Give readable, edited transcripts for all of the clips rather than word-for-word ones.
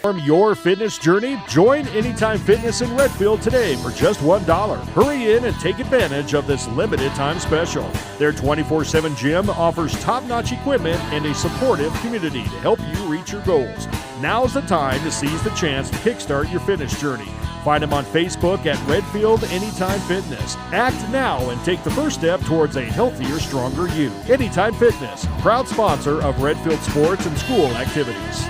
From your fitness journey, join Anytime Fitness in Redfield today for just $1. Hurry in and take advantage of this limited time special. Their 24/7 gym offers top-notch equipment and a supportive community to help you reach your goals. Now's the time to seize the chance to kickstart your fitness journey. Find them on Facebook at Redfield Anytime Fitness. Act now and take the first step towards a healthier, stronger you. Anytime Fitness, proud sponsor of Redfield sports and school activities.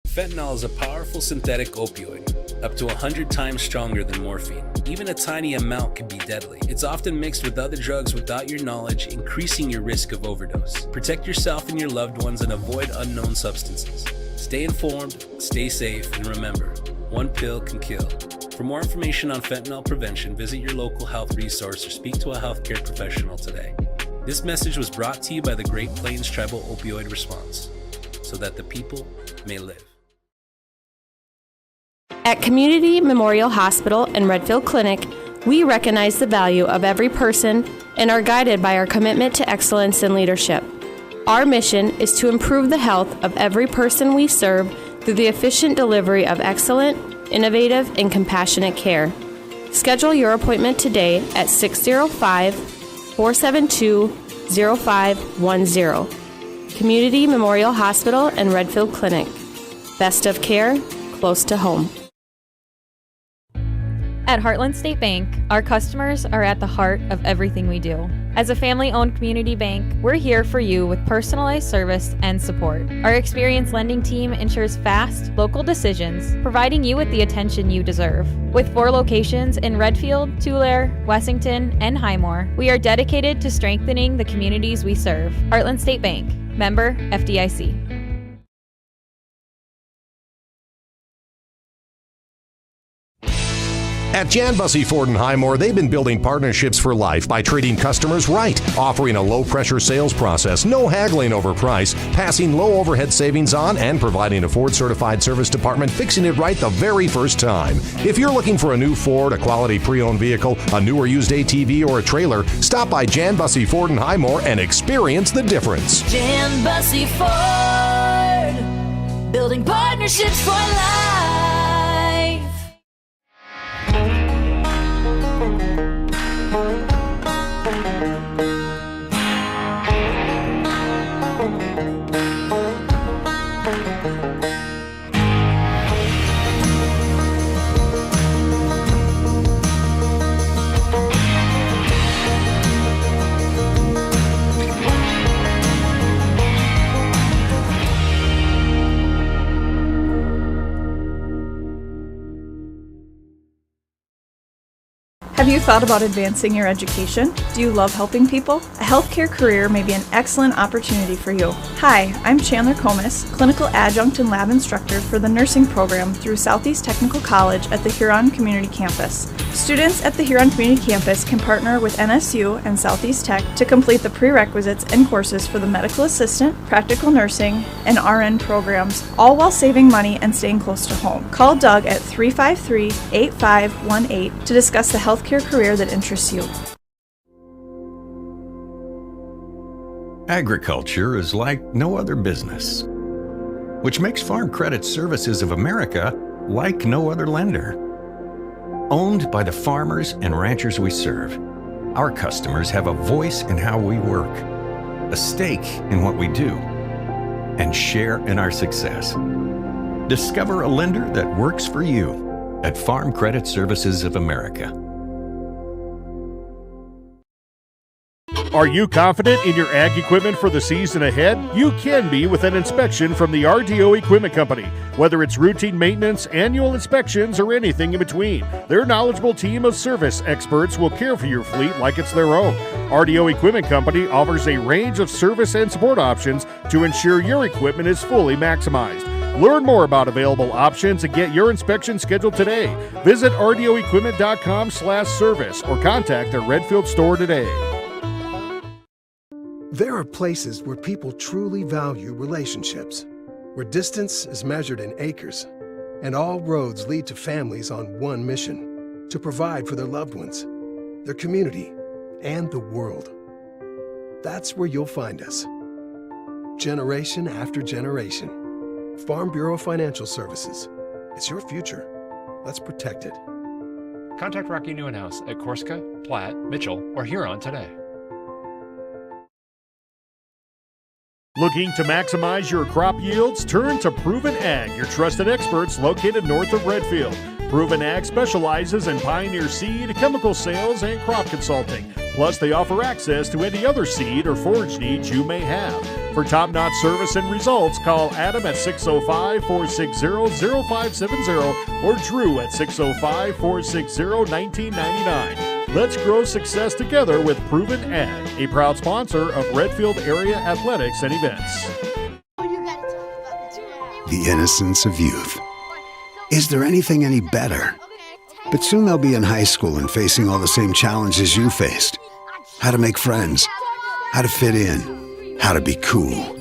Fentanyl is a powerful synthetic opioid, up to 100 times stronger than morphine. Even a tiny amount can be deadly. It's often mixed with other drugs without your knowledge, increasing your risk of overdose. Protect yourself and your loved ones and avoid unknown substances. Stay informed, stay safe, and remember, one pill can kill. For more information on fentanyl prevention, visit your local health resource or speak to a healthcare professional today. This message was brought to you by the Great Plains Tribal Opioid Response, so that the people may live. At Community Memorial Hospital and Redfield Clinic, we recognize the value of every person and are guided by our commitment to excellence in leadership. Our mission is to improve the health of every person we serve through the efficient delivery of excellent, innovative, and compassionate care. Schedule your appointment today at 605-472-0510. Community Memorial Hospital and Redfield Clinic. Best of care, close to home. At Heartland State Bank, our customers are at the heart of everything we do. As a family-owned community bank, we're here for you with personalized service and support. Our experienced lending team ensures fast, local decisions, providing you with the attention you deserve. With 4 locations in Redfield, Tulare, Wessington, and Highmore, we are dedicated to strengthening the communities we serve. Heartland State Bank, member FDIC. At Jan Bussey Ford and Highmore, they've been building partnerships for life by treating customers right, offering a low-pressure sales process, no haggling over price, passing low overhead savings on, and providing a Ford-certified service department fixing it right the very first time. If you're looking for a new Ford, a quality pre-owned vehicle, a new or used ATV, or a trailer, stop by Jan Bussey Ford and Highmore and experience the difference. Jan Bussey Ford, building partnerships for life. Have you thought about advancing your education? Do you love helping people? A healthcare career may be an excellent opportunity for you. Hi, I'm Chandler Comas, clinical adjunct and lab instructor for the nursing program through Southeast Technical College at the Huron Community Campus. Students at the Huron Community Campus can partner with NSU and Southeast Tech to complete the prerequisites and courses for the medical assistant, practical nursing, and RN programs, all while saving money and staying close to home. Call Doug at 353-8518 to discuss the healthcare career that interests you. Agriculture is like no other business, which makes Farm Credit Services of America like no other lender. Owned by the farmers and ranchers we serve, our customers have a voice in how we work, a stake in what we do, and share in our success. Discover a lender that works for you at Farm Credit Services of America. Are you confident in your ag equipment for the season ahead? You can be with an inspection from the RDO Equipment Company. Whether it's routine maintenance, annual inspections, or anything in between, their knowledgeable team of service experts will care for your fleet like it's their own. RDO Equipment Company offers a range of service and support options to ensure your equipment is fully maximized. Learn more about available options and get your inspection scheduled today. Visit rdoequipment.com/service or contact their Redfield store today. There are places where people truly value relationships, where distance is measured in acres, and all roads lead to families on one mission: to provide for their loved ones, their community, and the world. That's where you'll find us. Generation after generation, Farm Bureau Financial Services. It's your future. Let's protect it. Contact Rocky Neuenhouse at Corsica, Platte, Mitchell, or Huron today. Looking to maximize your crop yields? Turn to Proven Ag, your trusted experts located north of Redfield. Proven Ag specializes in pioneer seed, chemical sales, and crop consulting. Plus, they offer access to any other seed or forage needs you may have. For top-notch service and results, call Adam at 605-460-0570 or Drew at 605-460-1999. Let's grow success together with Proven Ag, a proud sponsor of Redfield Area Athletics and Events. The innocence of youth. Is there anything any better? But soon they'll be in high school and facing all the same challenges you faced. How to make friends, how to fit in, how to be cool.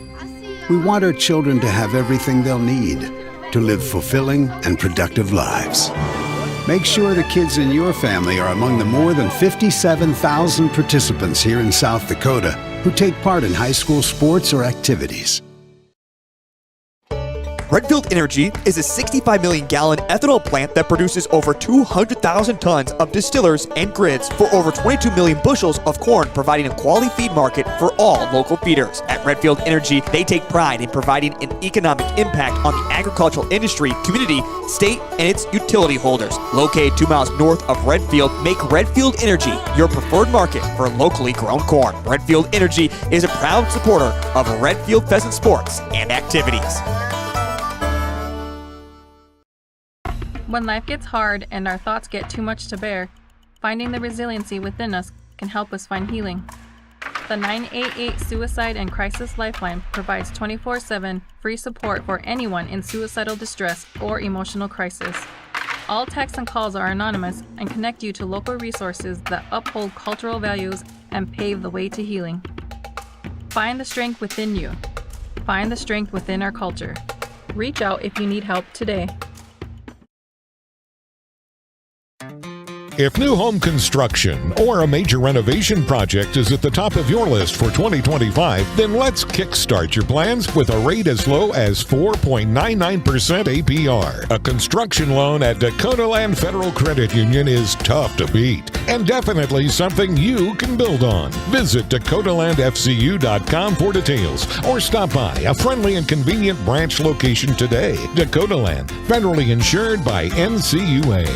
We want our children to have everything they'll need to live fulfilling and productive lives. Make sure the kids in your family are among the more than 57,000 participants here in South Dakota who take part in high school sports or activities. Redfield Energy is a 65 million gallon ethanol plant that produces over 200,000 tons of distillers and grids for over 22 million bushels of corn, providing a quality feed market for all local feeders. At Redfield Energy, they take pride in providing an economic impact on the agricultural industry, community, state, and its utility holders. Located 2 miles north of Redfield, make Redfield Energy your preferred market for locally grown corn. Redfield Energy is a proud supporter of Redfield Pheasant sports and activities. When life gets hard and our thoughts get too much to bear, finding the resiliency within us can help us find healing. The 988 Suicide and Crisis Lifeline provides 24/7 free support for anyone in suicidal distress or emotional crisis. All texts and calls are anonymous and connect you to local resources that uphold cultural values and pave the way to healing. Find the strength within you. Find the strength within our culture. Reach out if you need help today. If new home construction or a major renovation project is at the top of your list for 2025, then let's kickstart your plans with a rate as low as 4.99% APR. A construction loan at Dakota Land Federal Credit Union is tough to beat and definitely something you can build on. Visit DakotaLandFCU.com for details or stop by a friendly and convenient branch location today. Dakota Land, federally insured by NCUA.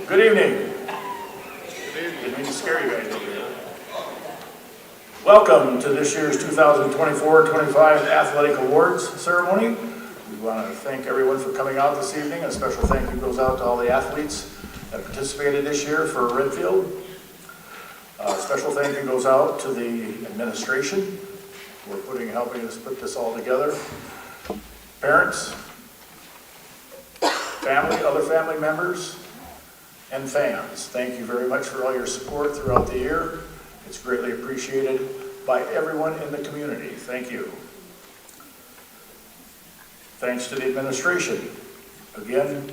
Good evening. Didn't mean to scare you guys over here. Welcome to this year's 2024-25 Athletic Awards ceremony. We want to thank everyone for coming out this evening. A special thank you goes out to all the athletes that participated this year for Redfield. A special thank you goes out to the administration for helping us put this all together. Parents, other family members, and fans, thank you very much for all your support throughout the year. It's greatly appreciated by everyone in the community. Thank you. Thanks to the administration. Again,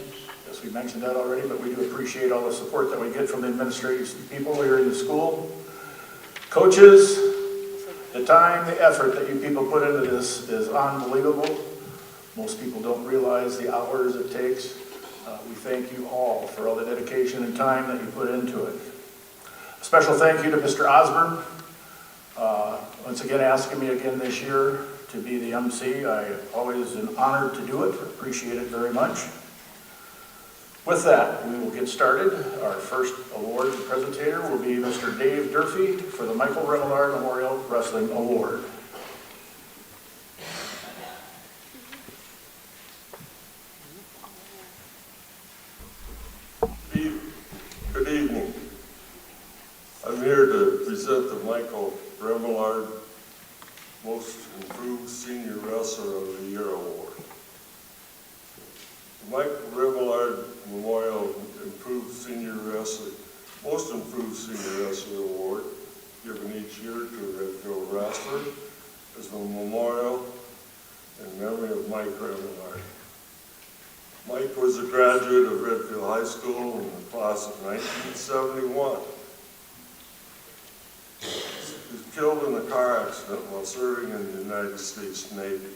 as we mentioned that already, but we do appreciate all the support that we get from the administrative people here in the school. Coaches, the time, the effort that you people put into this is unbelievable. Most people don't realize the hours it takes. We thank you all for all the dedication and time that you put into it. A special thank you to Mr. Osborne, once again asking me again this year to be the MC. I always am honored to do it. Appreciate it very much. With that, we will get started. Our first award presentator will be Mr. Dave Durfee for the Michael Remillard Memorial Wrestling Award. Good evening. I'm here to present the Michael Remillard Most Improved Senior Wrestler of the Year Award. The Mike Remillard Memorial Improved Senior Wrestler, Most Improved Senior Wrestler Award, given each year to a Redfield wrestler, is a memorial in memory of Mike Remillard. Mike was a graduate of Redfield High School in the class of 1971. He was killed in a car accident while serving in the United States Navy.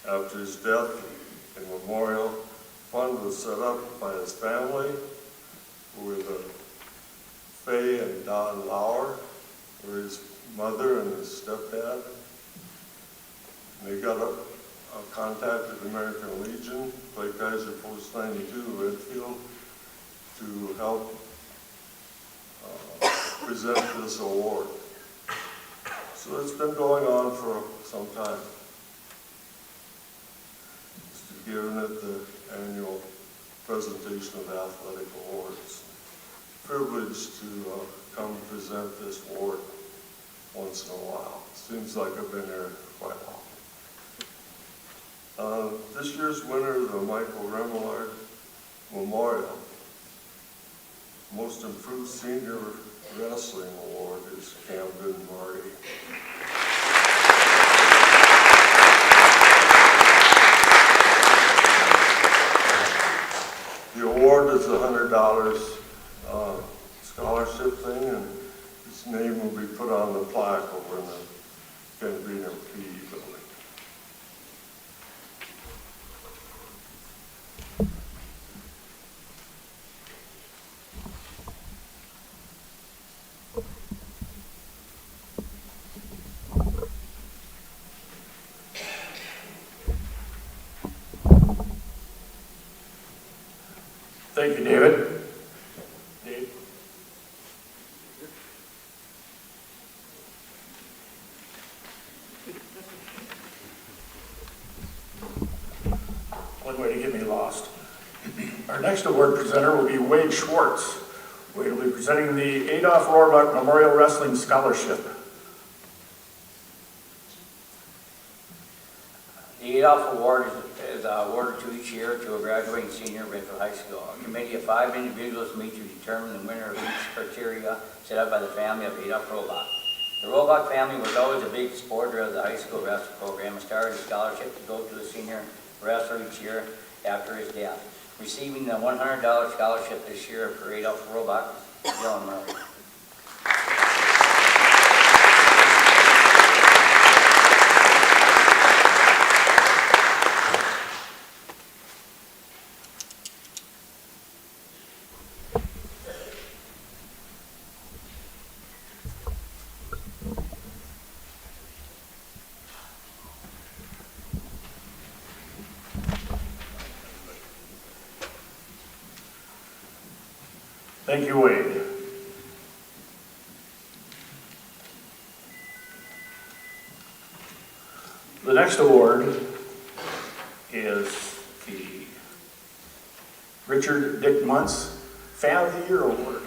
After his death, a memorial fund was set up by his family with Faye and Don Lauer, were his mother and his stepdad. And they got contacted the American Legion, Clay Kaiser Post 92, Redfield, to help present this award. So it's been going on for some time. It's given at the annual presentation of athletic awards. Privileged to come present this award once in a while. Seems like I've been here quite long. This year's winner of the Michael Remillard Memorial Most Improved Senior Wrestling Award is Camden Marty. The award is a $100 scholarship thing, and his name will be put on the plaque over in the Canvino PE building. Thank you, David. Dave? One way to get me lost. Our next award presenter will be Wade Schwartz. Wade will be presenting the Adolph Rohrbach Memorial Wrestling Scholarship. The Adolph Award is awarded to each year to a graduating senior at Redfield High School. A committee of 5 individuals meet to determine the winner of each criteria set up by the family of Adolph Rohrbach. The Rohrbach family was always a big supporter of the high school wrestling program and started a scholarship to go to the senior wrestler each year after his death. Receiving the $100 scholarship this year for Adolph Rohrbach, Dylan Murray. Thank you, Wade. The next award is the Richard Dick Muntz Fan of the Year Award.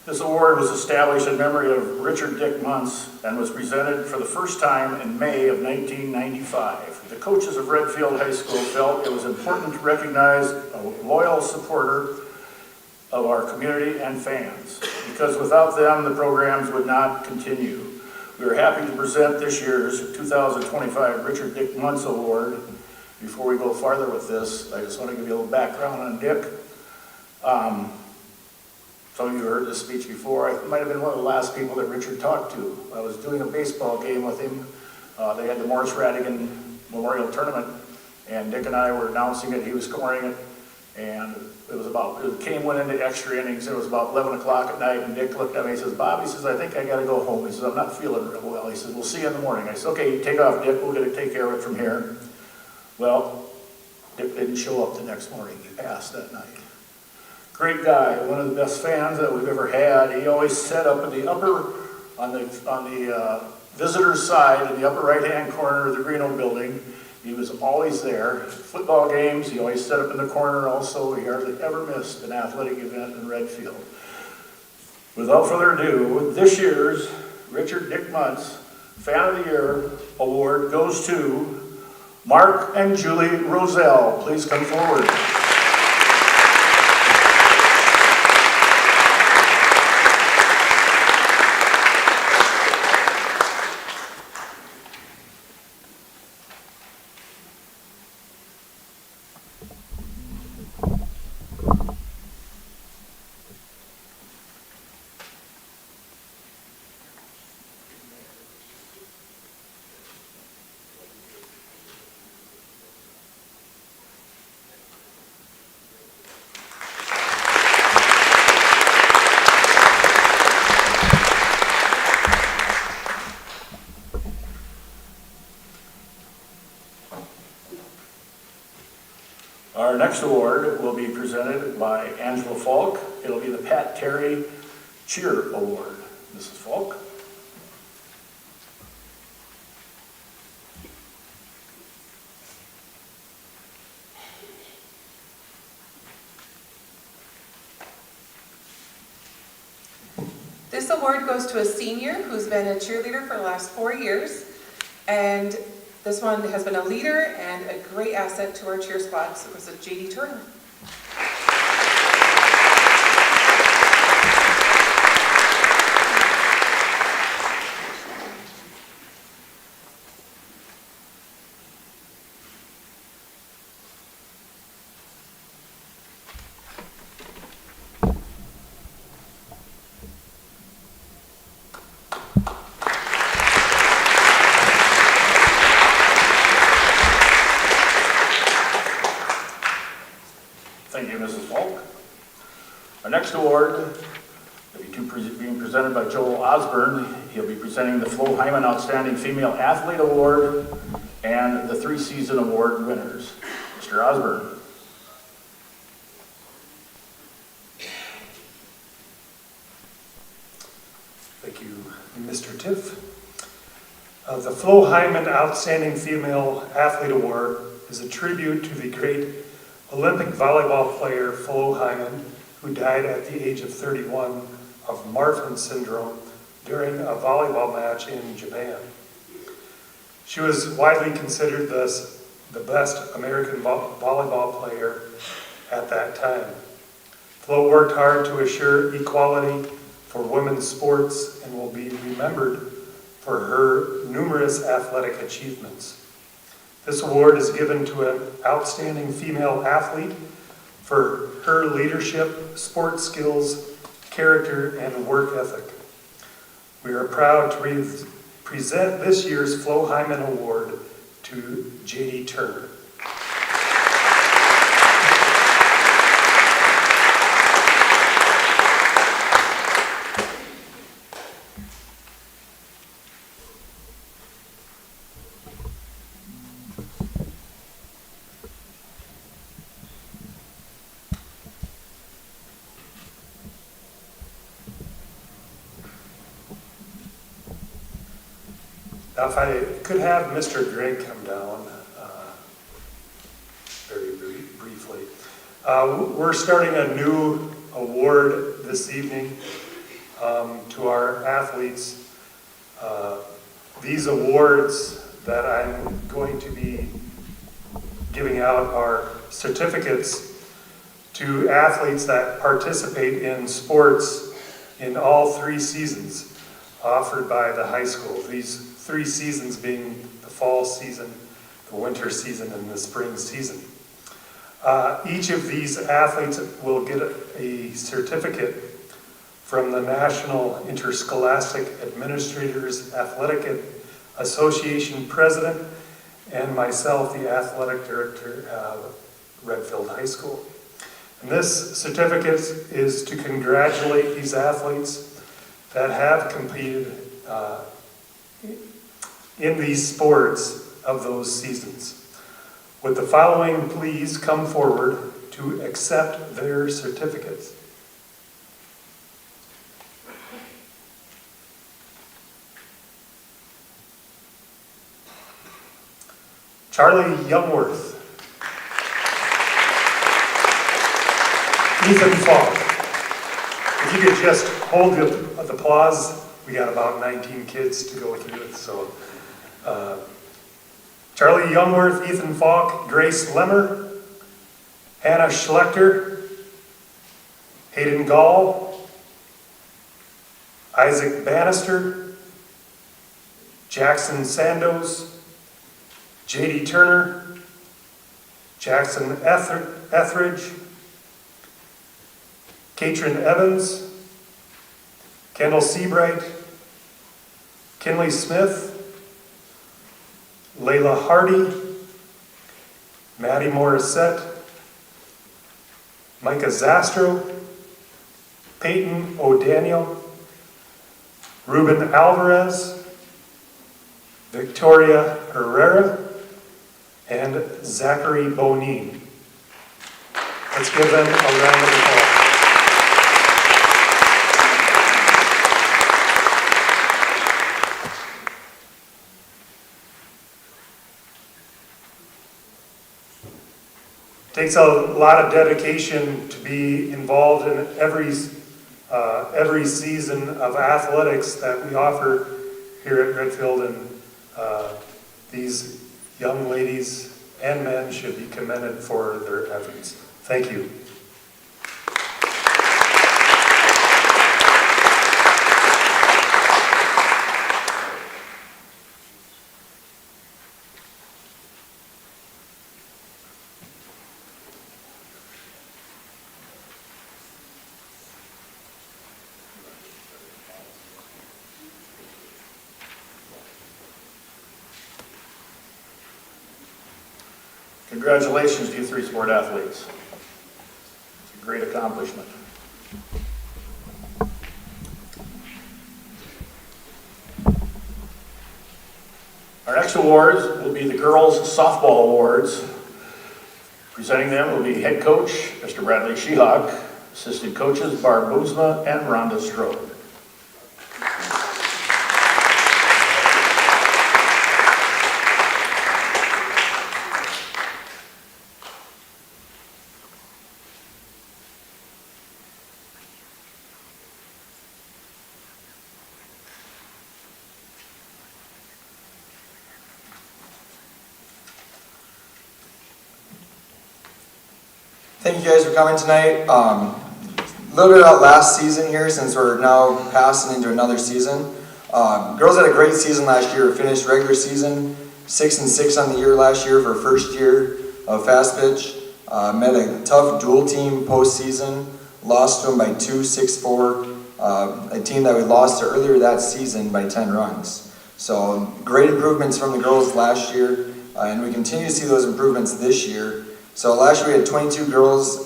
This award was established in memory of Richard Dick Muntz and was presented for the first time in May of 1995. The coaches of Redfield High School felt it was important to recognize a loyal supporter of our community and fans, because without them, the programs would not continue. We are happy to present this year's 2025 Richard Dick Muntz Award. Before we go farther with this, I just want to give you a little background on Dick. Some of you heard this speech before. I might have been one of the last people that Richard talked to. I was doing a baseball game with him. They had the Morris Radigan Memorial Tournament, and Dick and I were announcing it. He was scoring it, and it came went into extra innings. It was about 11 o'clock at night, and Dick looked at me. He says, "Bob," he says, "I think I got to go home." He says, "I'm not feeling real well." He says, "We'll see you in the morning." I said, "Okay, take off, Dick. We're going to take care of it from here." Well, Dick didn't show up the next morning. He passed that night. Great guy, one of the best fans that we've ever had. He always sat up in the on the visitor's side in the upper right-hand corner of the Greeno building. He was always there. Football games, he always sat up in the corner also. He hardly ever missed an athletic event in Redfield. Without further ado, this year's Richard Dick Muntz Fan of the Year Award goes to Mark and Julie Roselle. Please come forward. Our next award will be presented by Angela Falk. It'll be the Pat Terry Cheer Award. Mrs. Falk. This award goes to a senior who's been a cheerleader for the last 4 years, and this one has been a leader and a great asset to our cheer squad. So it was a J.D. Turner. Thank you, Mrs. Falk. Our next award will be being presented by Joel Osborne. He'll be presenting the Flo Hyman Outstanding Female Athlete Award and the 3-season award winners. Mr. Osborne. Thank you, Mr. Tiff. The Flo Hyman Outstanding Female Athlete Award is a tribute to the great Olympic volleyball player Flo Hyman, who died at the age of 31 of Marfan syndrome during a volleyball match in Japan. She was widely considered the best American volleyball player at that time. Flo worked hard to assure equality for women's sports and will be remembered for her numerous athletic achievements. This award is given to an outstanding female athlete for her leadership, sport skills, character, and work ethic. We are proud to present this year's Flo Hyman Award to J.D. Turner. Now, if I could have Mr. Drake come down very briefly. We're starting a new award this evening to our athletes. These awards that I'm going to be giving out are certificates to athletes that participate in sports in all 3 seasons offered by the high school. These 3 seasons being the fall season, the winter season, and the spring season. Each of these athletes will get a certificate from the National Interscholastic Administrators Athletic Association President and myself, the Athletic Director at Redfield High School. And this certificate is to congratulate these athletes that have competed in these sports of those seasons. Would the following please come forward to accept their certificates? Charlie Youngworth. Ethan Falk. If you could just hold the applause we got about 19 kids to go through it. So Charlie Youngworth, Ethan Falk, Grace Lemmer, Hannah Schlechter, Hayden Gall, Isaac Bannister, Jackson Sandoz, J.D. Turner, Jackson Etheridge, Katrin Evans, Kendall Seabright, Kinley Smith, Layla Hardy, Maddie Morissette, Micah Zastro, Peyton O'Daniel, Ruben Alvarez, Victoria Herrera, and Zachary Bonine. Let's give them a round of applause. Takes a lot of dedication to be involved in every season of athletics that we offer here at Redfield, and these young ladies and men should be commended for their efforts. Thank you. Congratulations to you three sport athletes. It's a great accomplishment. Our next awards will be the Girls Softball Awards. Presenting them will be head coach, Mr. Bradley Shehawk, assistant coaches Barb Boozma and Rhonda Strode. Thank you guys for coming tonight. A little bit about last season here, since we're now passing into another season. Girls had a great season last year. Finished regular season 6-6 on the year last year for first year of fast pitch. Met a tough dual team postseason. Lost to them by 2-6-4. A team that we lost to earlier that season by 10 runs. So great improvements from the girls last year, and we continue to see those improvements this year. So last year we had 23 girls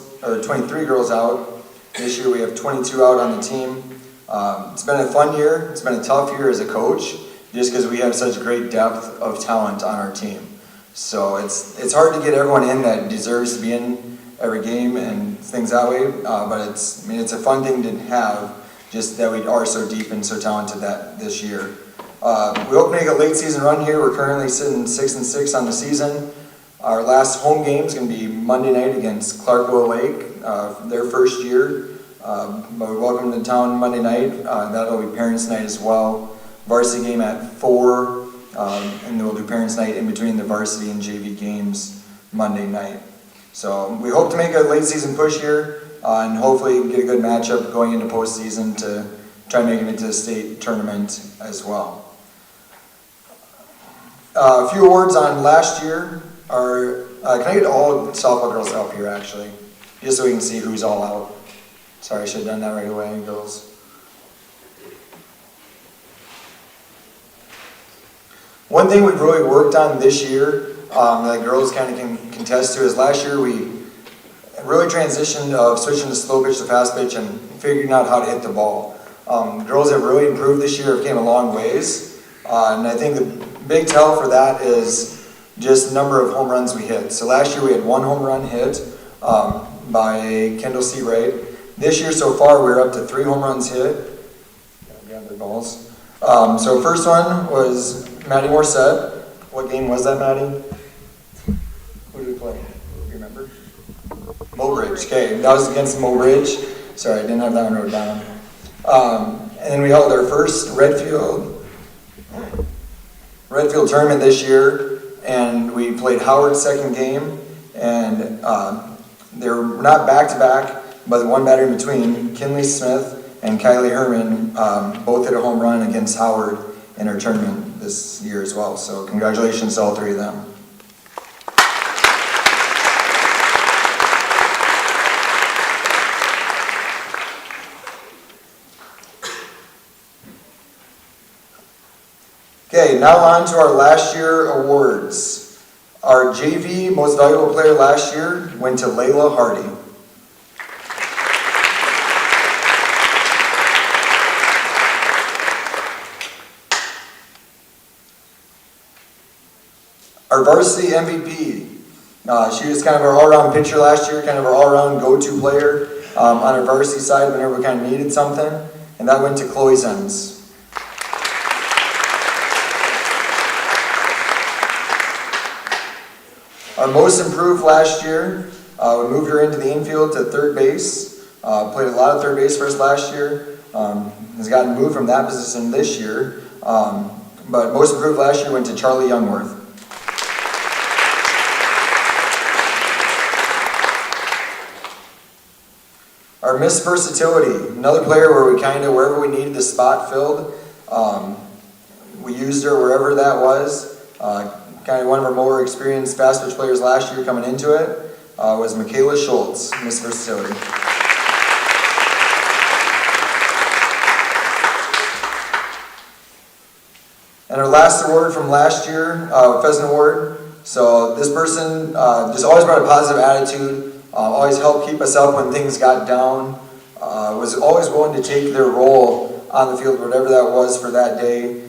out. This year we have 22 out on the team. It's been a fun year. It's been a tough year as a coach, just because we have such great depth of talent on our team. So it's hard to get everyone in that deserves to be in every game and things that way. But it's a fun thing to have, just that we are so deep and so talented that this year. We hope to make a late season run here. We're currently sitting 6-6 on the season. Our last home game is going to be Monday night against Clarkwell Lake, their first year. But we welcome them to town Monday night. That'll be Parents' Night as well. Varsity game at 4, and then we'll do Parents' Night in between the varsity and JV games Monday night. So we hope to make a late season push here, and hopefully get a good matchup going into postseason to try and make it into the state tournament as well. A few awards on last year. Can I get all softball girls up here, actually? Just so we can see who's all out. Sorry, I should have done that right away, girls. One thing we've really worked on this year, that girls kind of can contest to, is last year we really transitioned of switching to slow pitch to fast pitch and figuring out how to hit the ball. Girls have really improved this year, have came a long ways. And I think the big tell for that is just the number of home runs we hit. So last year we had 1 home run hit by Kendall Seabright. This year so far we're up to 3 home runs hit. Grab their balls. So first one was Maddie Morissette. What game was that, Maddie? Who did we play? Do you remember? Mobridge. Okay, that was against Mobridge. Sorry, I didn't have that one wrote down. And And then we held our first Redfield tournament this year, and we played Howard's second game, and they were not back-to-back, but the one batter in between, Kinley Smith and Kylie Herman, both hit a home run against Howard in our tournament this year as well. So congratulations to all three of them. Okay, now on to our last year awards. Our JV Most Valuable Player last year went to Layla Hardy. Our varsity MVP, she was kind of our all-around pitcher last year, kind of our all-around go-to player on our varsity side whenever we kind of needed something, and that went to Chloe Zenz. Our most improved last year, we moved her into the infield to third base, played a lot of third base for us last year, has gotten moved from that position this year, but most improved last year went to Charlie Youngworth. Our Miss Versatility, another player where we kind of, wherever we needed the spot filled, we used her wherever that was. Kind of one of our more experienced fast pitch players last year coming into it was Michaela Schultz, Miss Versatility. And our last award from last year, Pheasant Award. So this person just always brought a positive attitude, always helped keep us up when things got down, was always willing to take their role on the field, whatever that was for that day,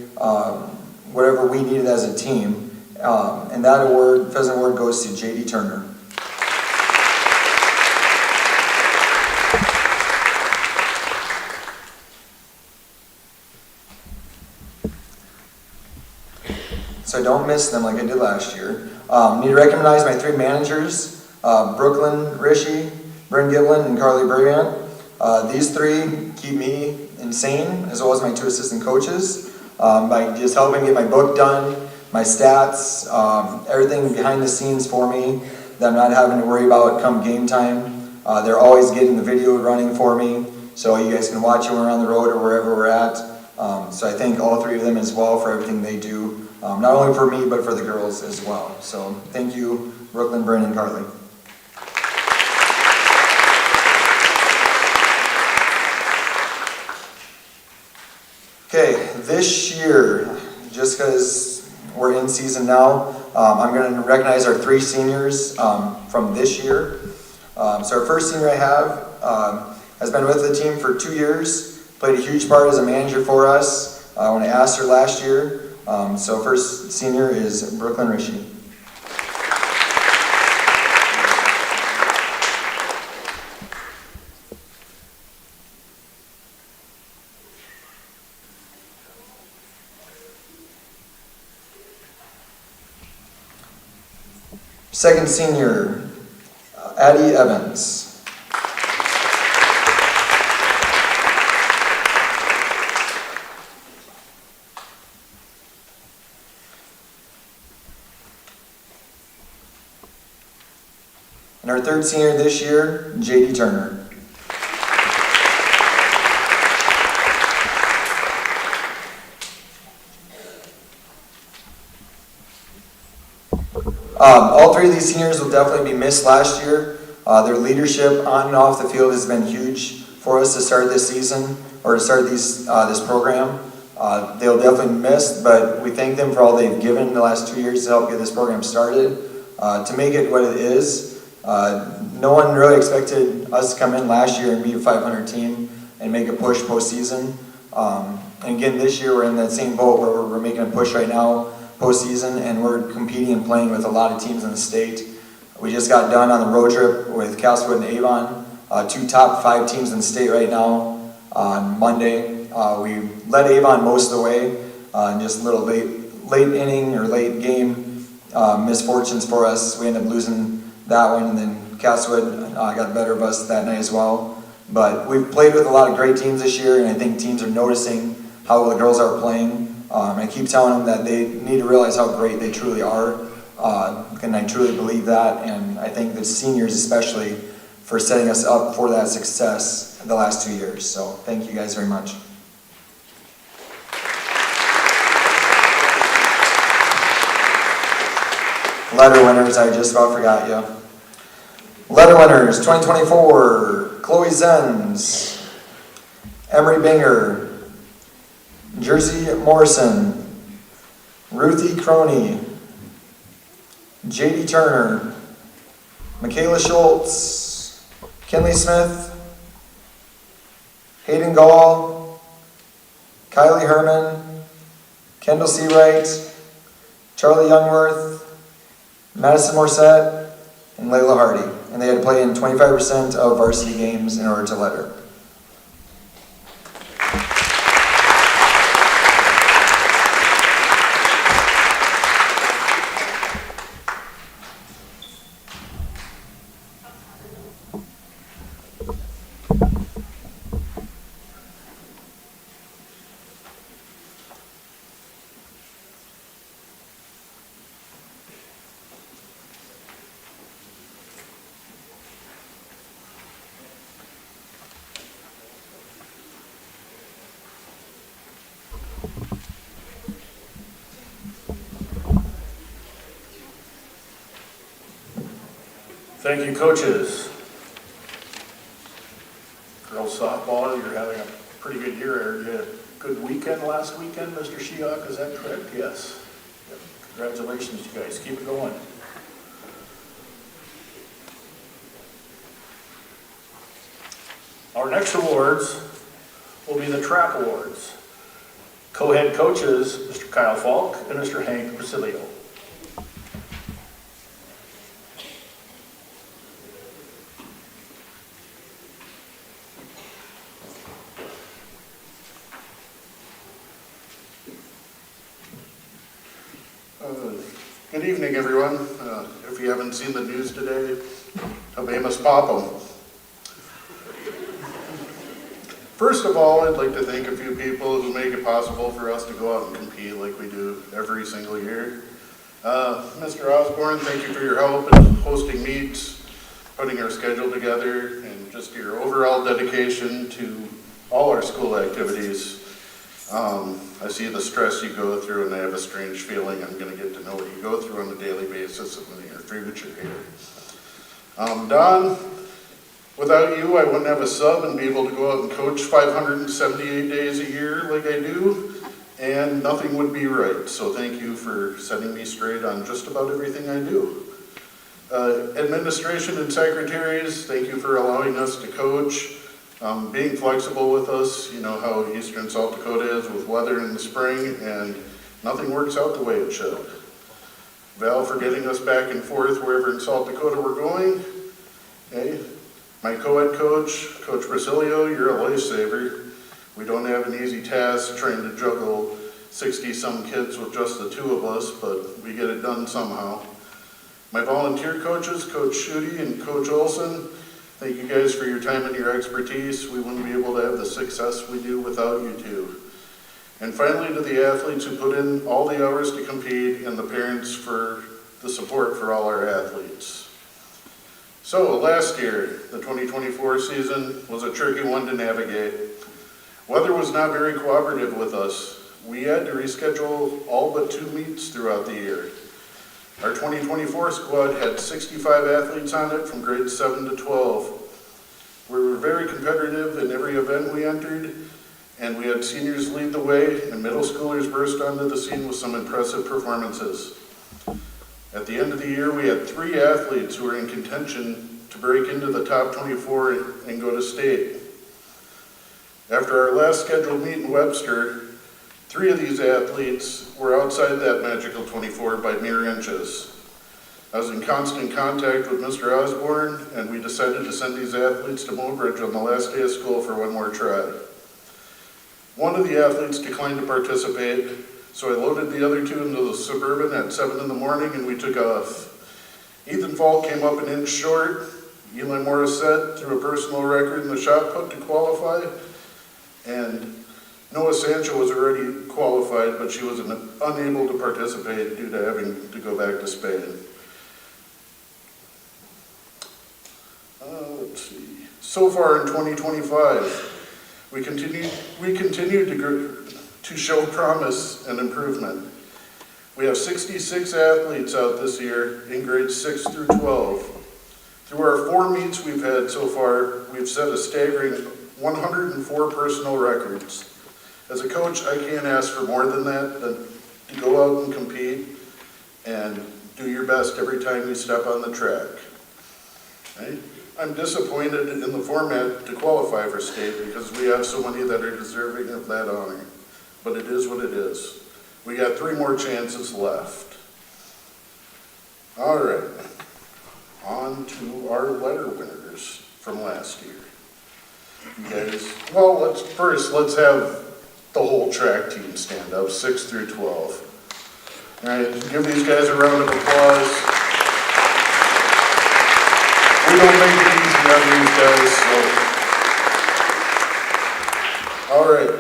whatever we needed as a team. And that award, Pheasant Award, goes to J.D. Turner. So I don't miss them like I did last year. Need to recognize my three managers, Brooklyn Rishi, Bryn Giblin, and Carly Bryant. These three keep me insane, as well as my two assistant coaches, by just helping get my book done, my stats, everything behind the scenes for me that I'm not having to worry about come game time. They're always getting the video running for me, so you guys can watch it when we're on the road or wherever we're at. So I thank all three of them as well for everything they do, not only for me, but for the girls as well. So thank you, Brooklyn, Bryn, and Carly. Okay, this year, just because we're in season now, I'm going to recognize our three seniors from this year. So our first senior I have has been with the team for 2 years, played a huge part as a manager for us when I asked her last year. So first senior is Brooklyn Rishi. Second senior, Addie Evans. And our third senior this year, J.D. Turner. All three of these seniors will definitely be missed last year. Their leadership on and off the field has been huge for us to start this season, or to start this program. They'll definitely be missed, but we thank them for all they've given in the last 2 years to help get this program started. To make it what it is, no one really expected us to come in last year and be a 500 team and make a push postseason. And again, this year we're in that same boat where we're making a push right now postseason, and we're competing and playing with a lot of teams in the state. We just got done on the road trip with Castlewood and Avon, two top 5 teams in the state right now. On Monday, we led Avon most of the way, just a little late inning or late game misfortunes for us. We ended up losing that one, and then Castlewood got the better of us that night as well. But we've played with a lot of great teams this year, and I think teams are noticing how the girls are playing. I keep telling them that they need to realize how great they truly are, and I truly believe that, and I think the seniors especially for setting us up for that success the last 2 years. So thank you guys very much. Letter winners, I just about forgot you. Letter winners, 2024, Chloe Zenz, Emery Binger, Jersey Morrison, Ruthie Croney, JD Turner, Michaela Schultz, Kinley Smith, Hayden Gall, Kylie Herman, Kendall Seawright, Charlie Youngworth, Madison Morissette, and Layla Hardy. And they had to play in 25% of varsity games in order to letter. Thank you, coaches. Girls softball, you're having a pretty good year. You had a good weekend last weekend, Mr. Shiok, is that correct? Yes. Yep. Congratulations, you guys. Keep it going. Our next awards will be the track awards. Co-head coaches, Mr. Kyle Falk and Mr. Hank Basilio. Good evening, everyone. If you haven't seen the news today, habemus papam. First of all, I'd like to thank a few people who make it possible for us to go out and compete like we do every single year. Mr. Osborne, thank you for your help in hosting meets, putting our schedule together, and just your overall dedication to all our school activities. I see the stress you go through, and I have a strange feeling I'm going to get to know what you go through on a daily basis in the near future here. Don, without you, I wouldn't have a sub and be able to go out and coach 578 days a year like I do, and nothing would be right. So thank you for setting me straight on just about everything I do. Administration and secretaries, thank you for allowing us to coach. Being flexible with us, you know how Eastern South Dakota is with weather in the spring, and nothing works out the way it should. Val for getting us back and forth wherever in South Dakota we're going. Okay. My co-ed coach, Coach Basilio, you're a lifesaver. We don't have an easy task trying to juggle 60-some kids with just the two of us, but we get it done somehow. My volunteer coaches, Coach Schutte and Coach Olson, thank you guys for your time and your expertise. We wouldn't be able to have the success we do without you two. And finally, to the athletes who put in all the hours to compete, and the parents for the support for all our athletes. So last year, the 2024 season was a tricky one to navigate. Weather was not very cooperative with us. We had to reschedule all but 2 meets throughout the year. Our 2024 squad had 65 athletes on it from grades 7 to 12. We were very competitive in every event we entered, and we had seniors lead the way, and middle schoolers burst onto the scene with some impressive performances. At the end of the year, we had 3 athletes who were in contention to break into the top 24 and go to state. After our last scheduled meet in Webster, 3 of these athletes were outside that magical 24 by mere inches. I was in constant contact with Mr. Osborne, and we decided to send these athletes to Mobridge on the last day of school for one more try. One of the athletes declined to participate, so I loaded the other 2 into the Suburban at 7 in the morning, and we took off. Ethan Falk came up an inch short, Eli Morissette threw a personal record in the shot put to qualify, and Noah Sancho was already qualified, but she was unable to participate due to having to go back to Spain. Let's see. So far in 2025, we continue to show promise and improvement. We have 66 athletes out this year in grades 6 through 12. Through our 4 meets we've had so far, we've set a staggering 104 personal records. As a coach, I can't ask for more than that, than to go out and compete and do your best every time you step on the track. Right? I'm disappointed in the format to qualify for state because we have so many that are deserving of that honor. But it is what it is. We got 3 more chances left. All right, on to our letter winners from last year. You guys, well, let's have the whole track team stand up, 6 through 12. All right, give these guys a round of applause. We don't make it easy on these guys, so. All right,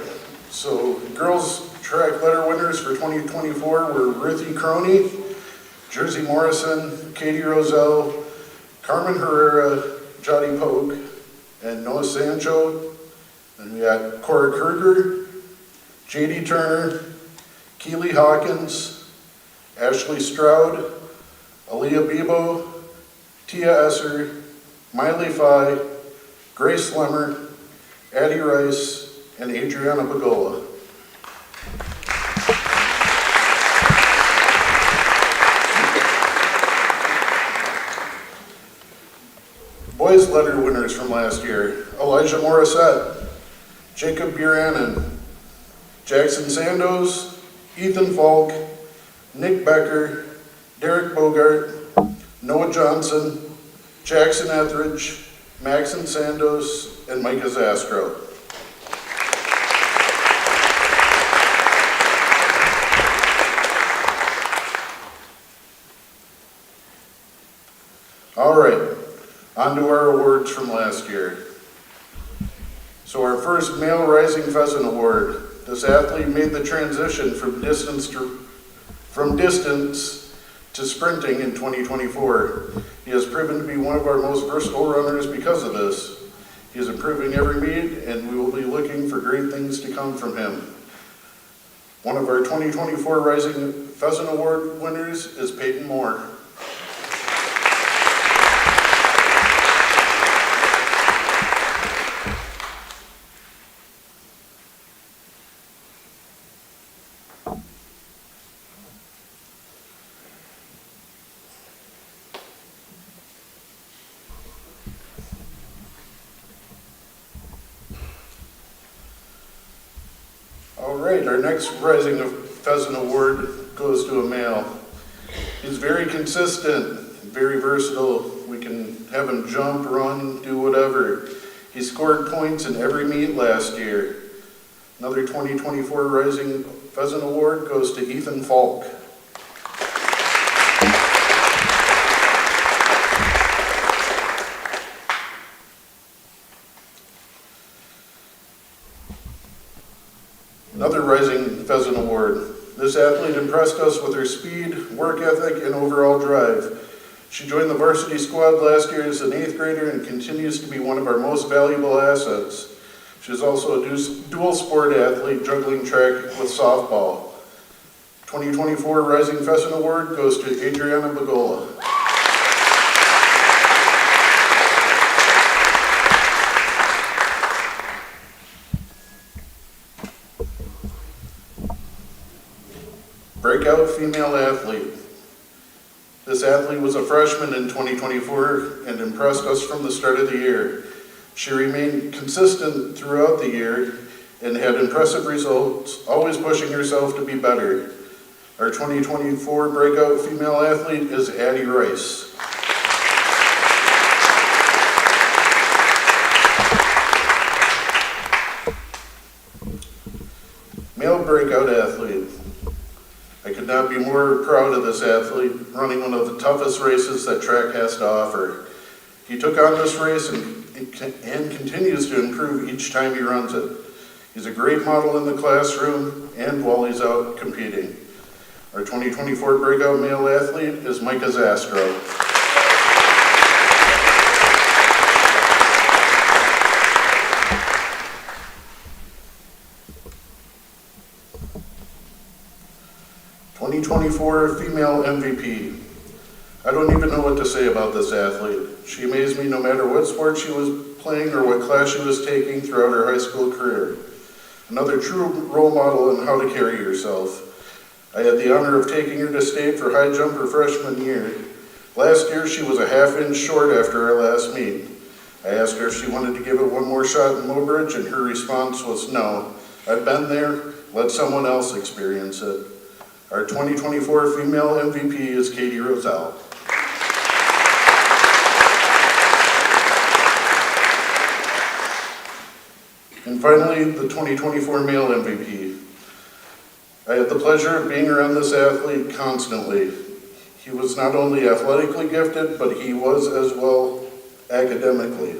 so girls track letter winners for 2024 were Ruthie Croney, Jersey Morrison, Katie Roselle, Carmen Herrera, Jody Pogue, and Noah Sancho. And we got Cora Kruger, JD Turner, Keely Hawkins, Ashley Stroud, Aaliyah Bebo, Tia Esser, Miley Fye, Grace Lemmer, Addie Rice, and Adriana Bagola. Boys letter winners from last year: Elijah Morissette, Jacob Buchanan, Jackson Sandos, Ethan Falk, Nick Becker, Derek Bogart, Noah Johnson, Jackson Etheridge, Maxon Sandos, and Micah Zastro. All right, on to our awards from last year. So our first Male Rising Pheasant Award. This athlete made the transition from distance to sprinting in 2024. He has proven to be one of our most versatile runners because of this. He is improving every meet, and we will be looking for great things to come from him. One of our 2024 Rising Pheasant Award winners is Peyton Moore. All right, our next Rising Pheasant Award goes to a male. He's very consistent, very versatile. We can have him jump, run, do whatever. He scored points in every meet last year. Another 2024 Rising Pheasant Award goes to Ethan Falk. Another Rising Pheasant Award. This athlete impressed us with her speed, work ethic, and overall drive. She joined the varsity squad last year as an 8th grader and continues to be one of our most valuable assets. She is also a dual sport athlete, juggling track with softball. 2024 Rising Pheasant Award goes to Adriana Bagola. Breakout female athlete. This athlete was a freshman in 2024 and impressed us from the start of the year. She remained consistent throughout the year and had impressive results, always pushing herself to be better. Our 2024 breakout female athlete is Addie Rice. Male breakout athlete. I could not be more proud of this athlete, running one of the toughest races that track has to offer. He took on this race and continues to improve each time he runs it. He's a great model in the classroom and while he's out competing. Our 2024 breakout male athlete is Micah Zastro. '24 female MVP. I don't even know what to say about this athlete. She amazed me no matter what sport she was playing or what class she was taking throughout her high school career. Another true role model in how to carry yourself. I had the honor of taking her to state for high jump her freshman year. Last year, she was a half-inch short after our last meet. I asked her if she wanted to give it one more shot in Mobridge, and her response was no. I've been there, let someone else experience it. Our 2024 female MVP is Katie Roselle. And finally, the 2024 male MVP. I had the pleasure of being around this athlete constantly. He was not only athletically gifted, but he was as well academically.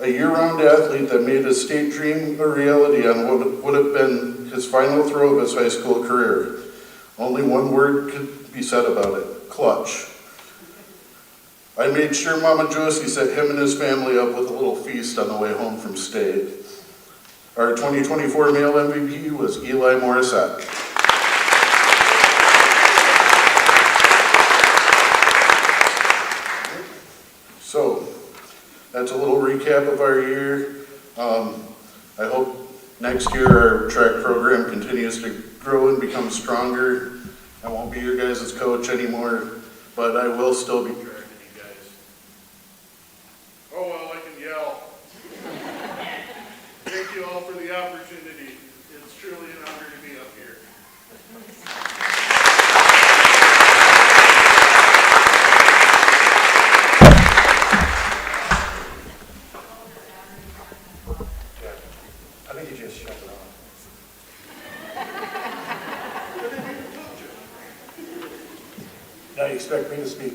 A year-round athlete that made his state dream a reality on what would have been his final throw of his high school career. Only one word could be said about it: clutch. I made sure Mama Josie set him and his family up with a little feast on the way home from state. Our 2024 male MVP was Eli Morissette. So, that's a little recap of our year. I hope next year our track program continues to grow and become stronger. I won't be your guys' coach anymore, but I will still be tracking you guys. Oh, well, I can yell. Thank you all for the opportunity. It's truly an honor to be up here. I think you just shut it off. Now you expect me to speak.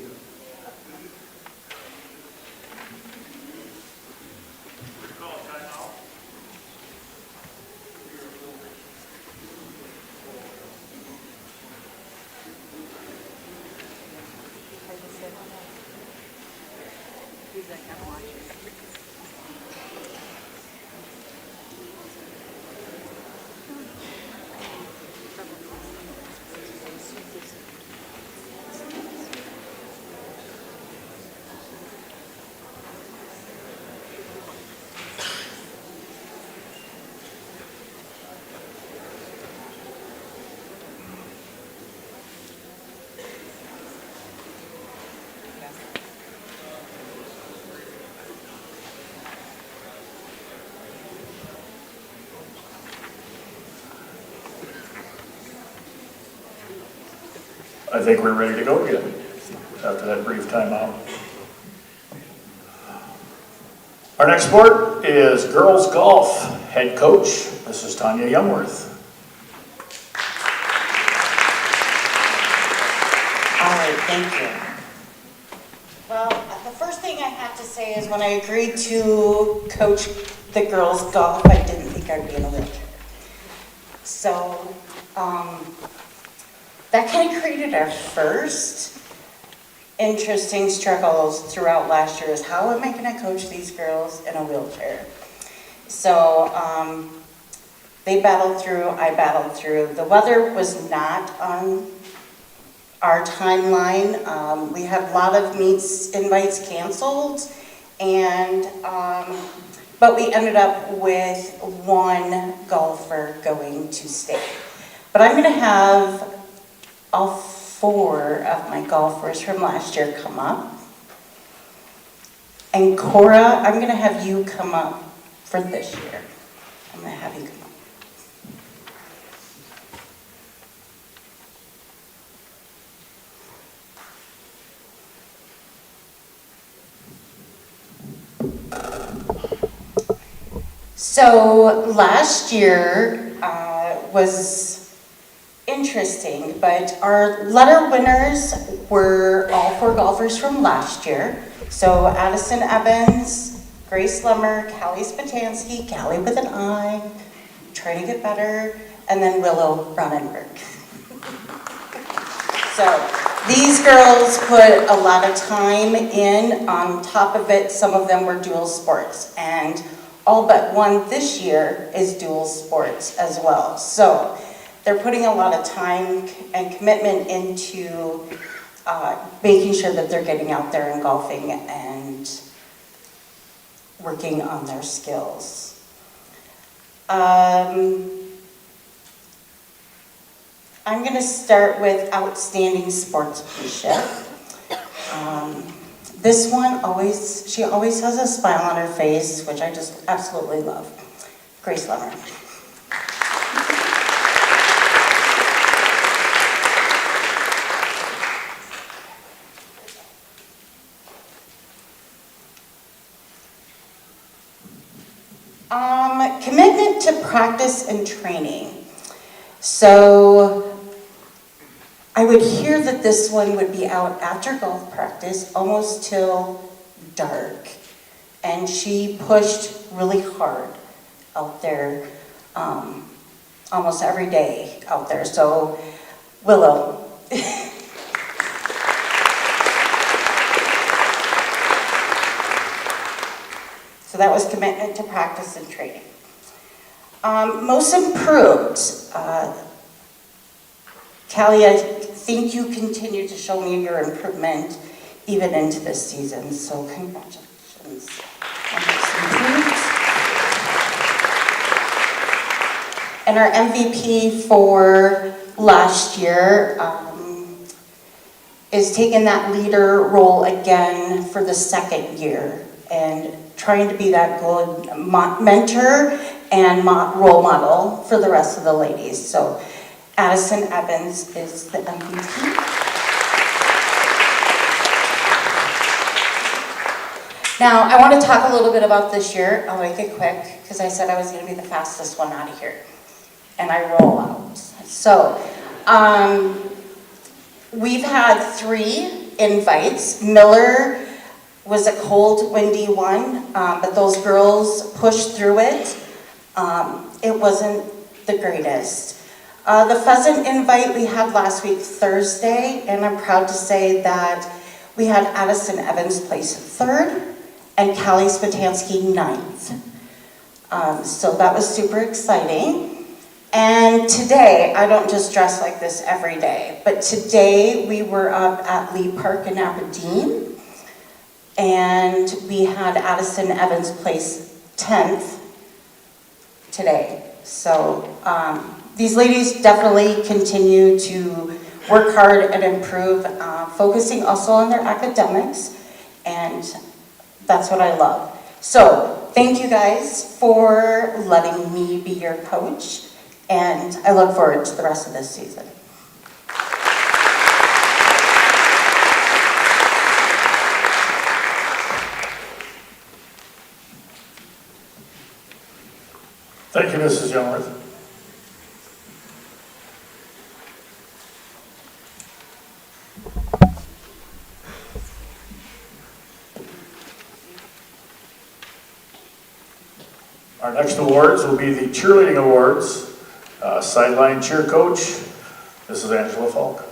I think we're ready to go again after that brief timeout. Our next sport is girls golf. Head coach, Mrs. Tanya Youngworth. All right, thank you. Well, the first thing I have to say is when I agreed to coach the girls golf, I didn't think I'd be in a wheelchair. So, that kind of created our first interesting struggles throughout last year is how am I going to coach these girls in a wheelchair? So they battled through, I battled through. The weather was not on our timeline. We had a lot of meets invites canceled, and but we ended up with one golfer going to state. But I'm going to have all 4 of my golfers from last year come up. And Cora, I'm going to have you come up for this year. I'm going to have you come up. So last year was interesting, but our letter winners were all 4 golfers from last year. So Addison Evans, Grace Lemmer, Callie Spatansky, Callie with an I, trying to get better, and then Willow Ronenberg. So these girls put a lot of time in. On top of it, some of them were dual sports, and all but one this year is dual sports as well. So they're putting a lot of time and commitment into making sure that they're getting out there and golfing and working on their skills. I'm going to start with outstanding sportsmanship. This one she always has a smile on her face, which I just absolutely love. Grace Lemmer. Commitment to practice and training. So I would hear that this one would be out after golf practice almost till dark. And she pushed really hard out there, almost every day out there. So Willow. So that was commitment to practice and training. Most improved. Callie, I think you continue to show me your improvement even into this season, so congratulations on most improved. And our MVP for last year is taking that leader role again for the 2nd year and trying to be that good mentor and role model for the rest of the ladies. So Addison Evans is the MVP. Now, I want to talk a little bit about this year. I'll make it quick because I said I was going to be the fastest one out of here. And I roll out. So, we've had 3 invites. Miller was a cold, windy one, but those girls pushed through it. It wasn't the greatest. The pheasant invite we had last week, Thursday, and I'm proud to say that we had Addison Evans place 3rd and Callie Spatansky 9th. So that was super exciting. And today, I don't just dress like this every day, but today we were up at Lee Park in Aberdeen, and we had Addison Evans place 10th today. So these ladies definitely continue to work hard and improve, focusing also on their academics, and that's what I love. So thank you guys for letting me be your coach, and I look forward to the rest of this season. Thank you, Mrs. Youngworth. Our next awards will be the cheerleading awards. Sideline cheer coach, this is Angela Falk.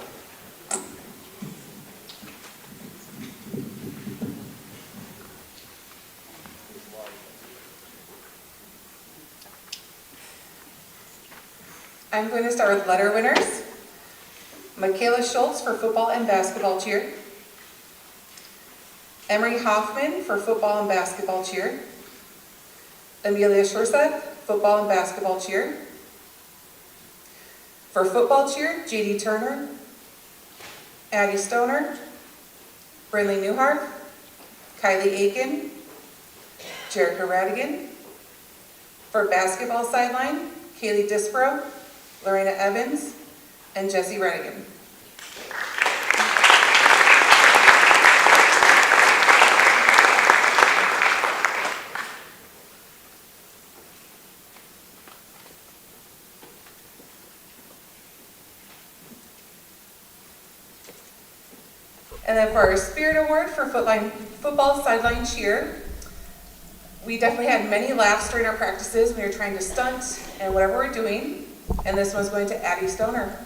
I'm going to start with letter winners. Michaela Schultz for football and basketball cheer. Emery Hoffman for football and basketball cheer. Amelia Shorseth, football and basketball cheer. For football cheer, JD Turner, Addie Stoner, Brinley Newhart, Kylie Aiken, Jerica Radigan. For basketball sideline, Kaylee Disbrow, Lorena Evans, and Jessie Radigan. And then for our Spirit Award for football sideline cheer, we definitely had many laughs during our practices. We were trying to stunt and whatever we're doing. And this one's going to Addie Stoner.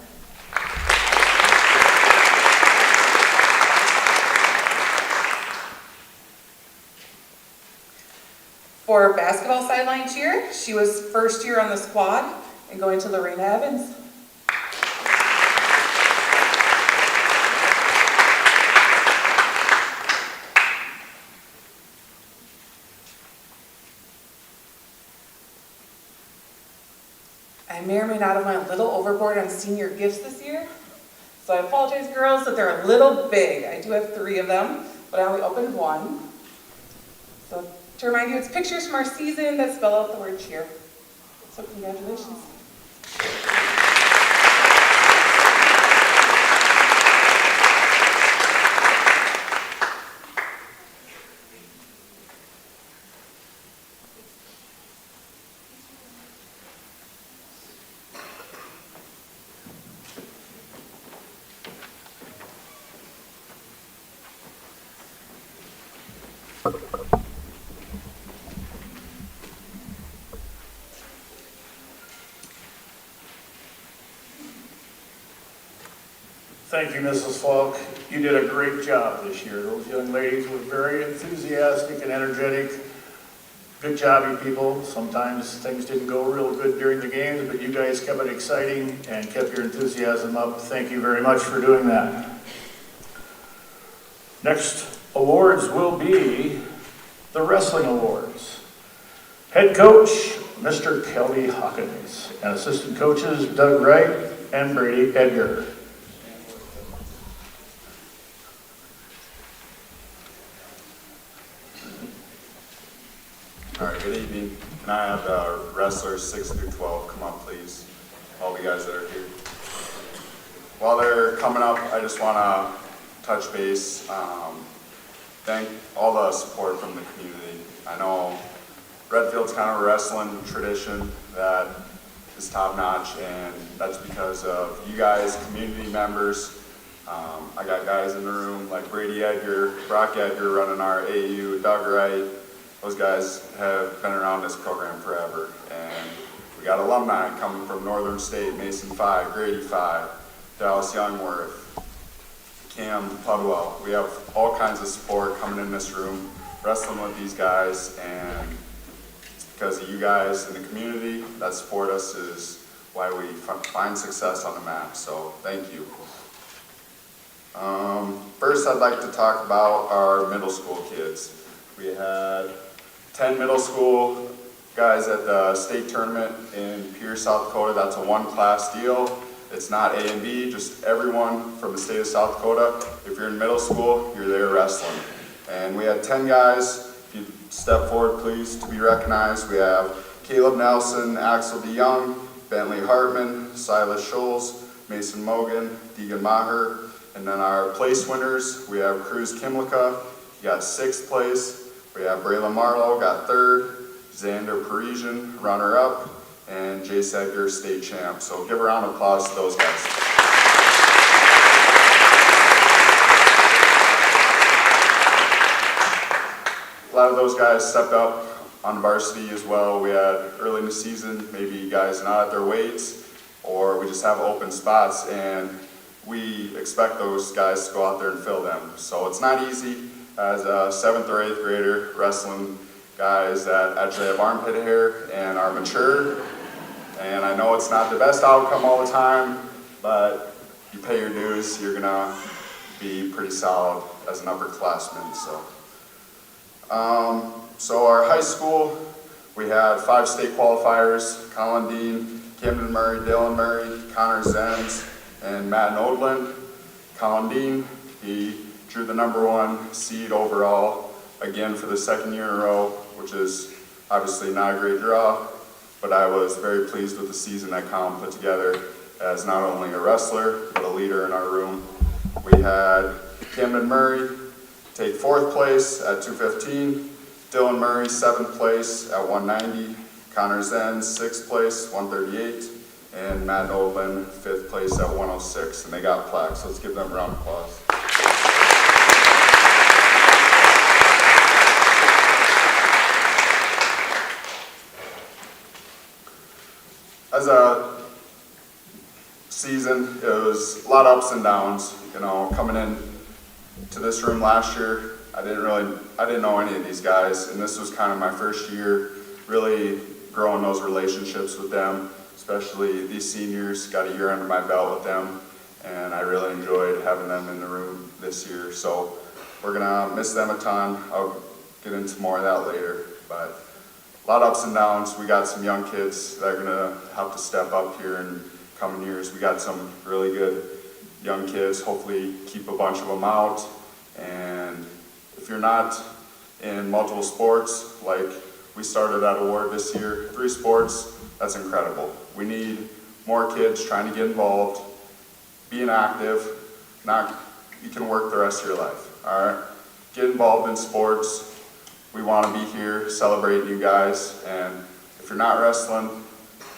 For basketball sideline cheer, she was first year on the squad and going to Lorena Evans. I may or may not have went a little overboard on senior gifts this year. So I apologize, girls, that they're a little big. I do have 3 of them, but I only opened 1. So to remind you, it's pictures from our season that spell out the word cheer. So congratulations. Thank you, Mrs. Falk. You did a great job this year. Those young ladies were very enthusiastic and energetic. Good job, you people. Sometimes things didn't go real good during the games, but you guys kept it exciting and kept your enthusiasm up. Thank you very much for doing that. Next awards will be the Wrestling Awards. Head coach, Mr. Kelby Hawkins, and assistant coaches, Doug Wright and Brady Edgar. All right, good evening. Can I have the wrestlers 6 through 12 come up, please? All the guys that are here. While they're coming up, I just want to touch base. Thank all the support from the community. I know Redfield's kind of a wrestling tradition that is top notch, and that's because of you guys, community members. I got guys in the room like Brady Edgar, Brock Edgar running our AU, Doug Wright. Those guys have been around this program forever, and we got alumni coming from Northern State, Mason 5, Grady 5, Dallas Youngworth, Cam Pudwell. We have all kinds of support coming in this room, wrestling with these guys, and it's because of you guys in the community that support us is why we find success on the map, so thank you. First, I'd like to talk about our middle school kids. We had 10 middle school guys at the state tournament in Pierce, South Dakota. That's a 1-class deal. It's not A and B, just everyone from the state of South Dakota. If you're in middle school, you're there wrestling. And we had 10 guys. If you step forward, please, to be recognized. We have Caleb Nelson, Axel DeYoung, Bentley Hartman, Silas Scholes, Mason Mogan, Deegan Maher. And then our place winners, we have Cruz Kimlicka, he got 6th place. We have Braylon Marlowe, got 3rd, Xander Parisian, runner-up, and Jace Edgar, state champ. So give a round of applause to those guys. A lot of those guys stepped up on varsity as well. We had early in the season, maybe guys not at their weights, or we just have open spots, and we expect those guys to go out there and fill them. So it's not easy as a 7th or 8th grader wrestling guys that actually have armpit hair and are mature. And I know it's not the best outcome all the time, but you pay your dues, you're gonna be pretty solid as an upperclassman. So our high school, we had 5 state qualifiers: Colin Dean, Camden Murray, Dylan Murray, Connor Zenz, and Matt Nodland. Colin Dean, he drew the #1 seed overall, again for the 2nd year in a row, which is obviously not a great draw, but I was very pleased with the season that Colin put together as not only a wrestler, but a leader in our room. We had Camden Murray take 4th place at 215, Dylan Murray 7th place at 190, Connor Zenz 6th place, 138, and Matt Nodland 5th place at 106, and they got plaques, so let's give them a round of applause. as a season, it was a lot of ups and downs. You know, coming in to this room last year, I didn't know any of these guys, and this was kind of my first year really growing those relationships with them, especially these seniors. Got a year under my belt with them, and I really enjoyed having them in the room this year. So we're gonna miss them a ton. I'll get into more of that later, but a lot of ups and downs. We got some young kids that are gonna have to step up here in coming years. We got some really good young kids, hopefully keep a bunch of them out. And if you're not in multiple sports, like we started that award this year, 3 sports, that's incredible. We need more kids trying to get involved, being active, you can work the rest of your life, all right? Get involved in sports. We want to be here celebrating you guys, and if you're not wrestling,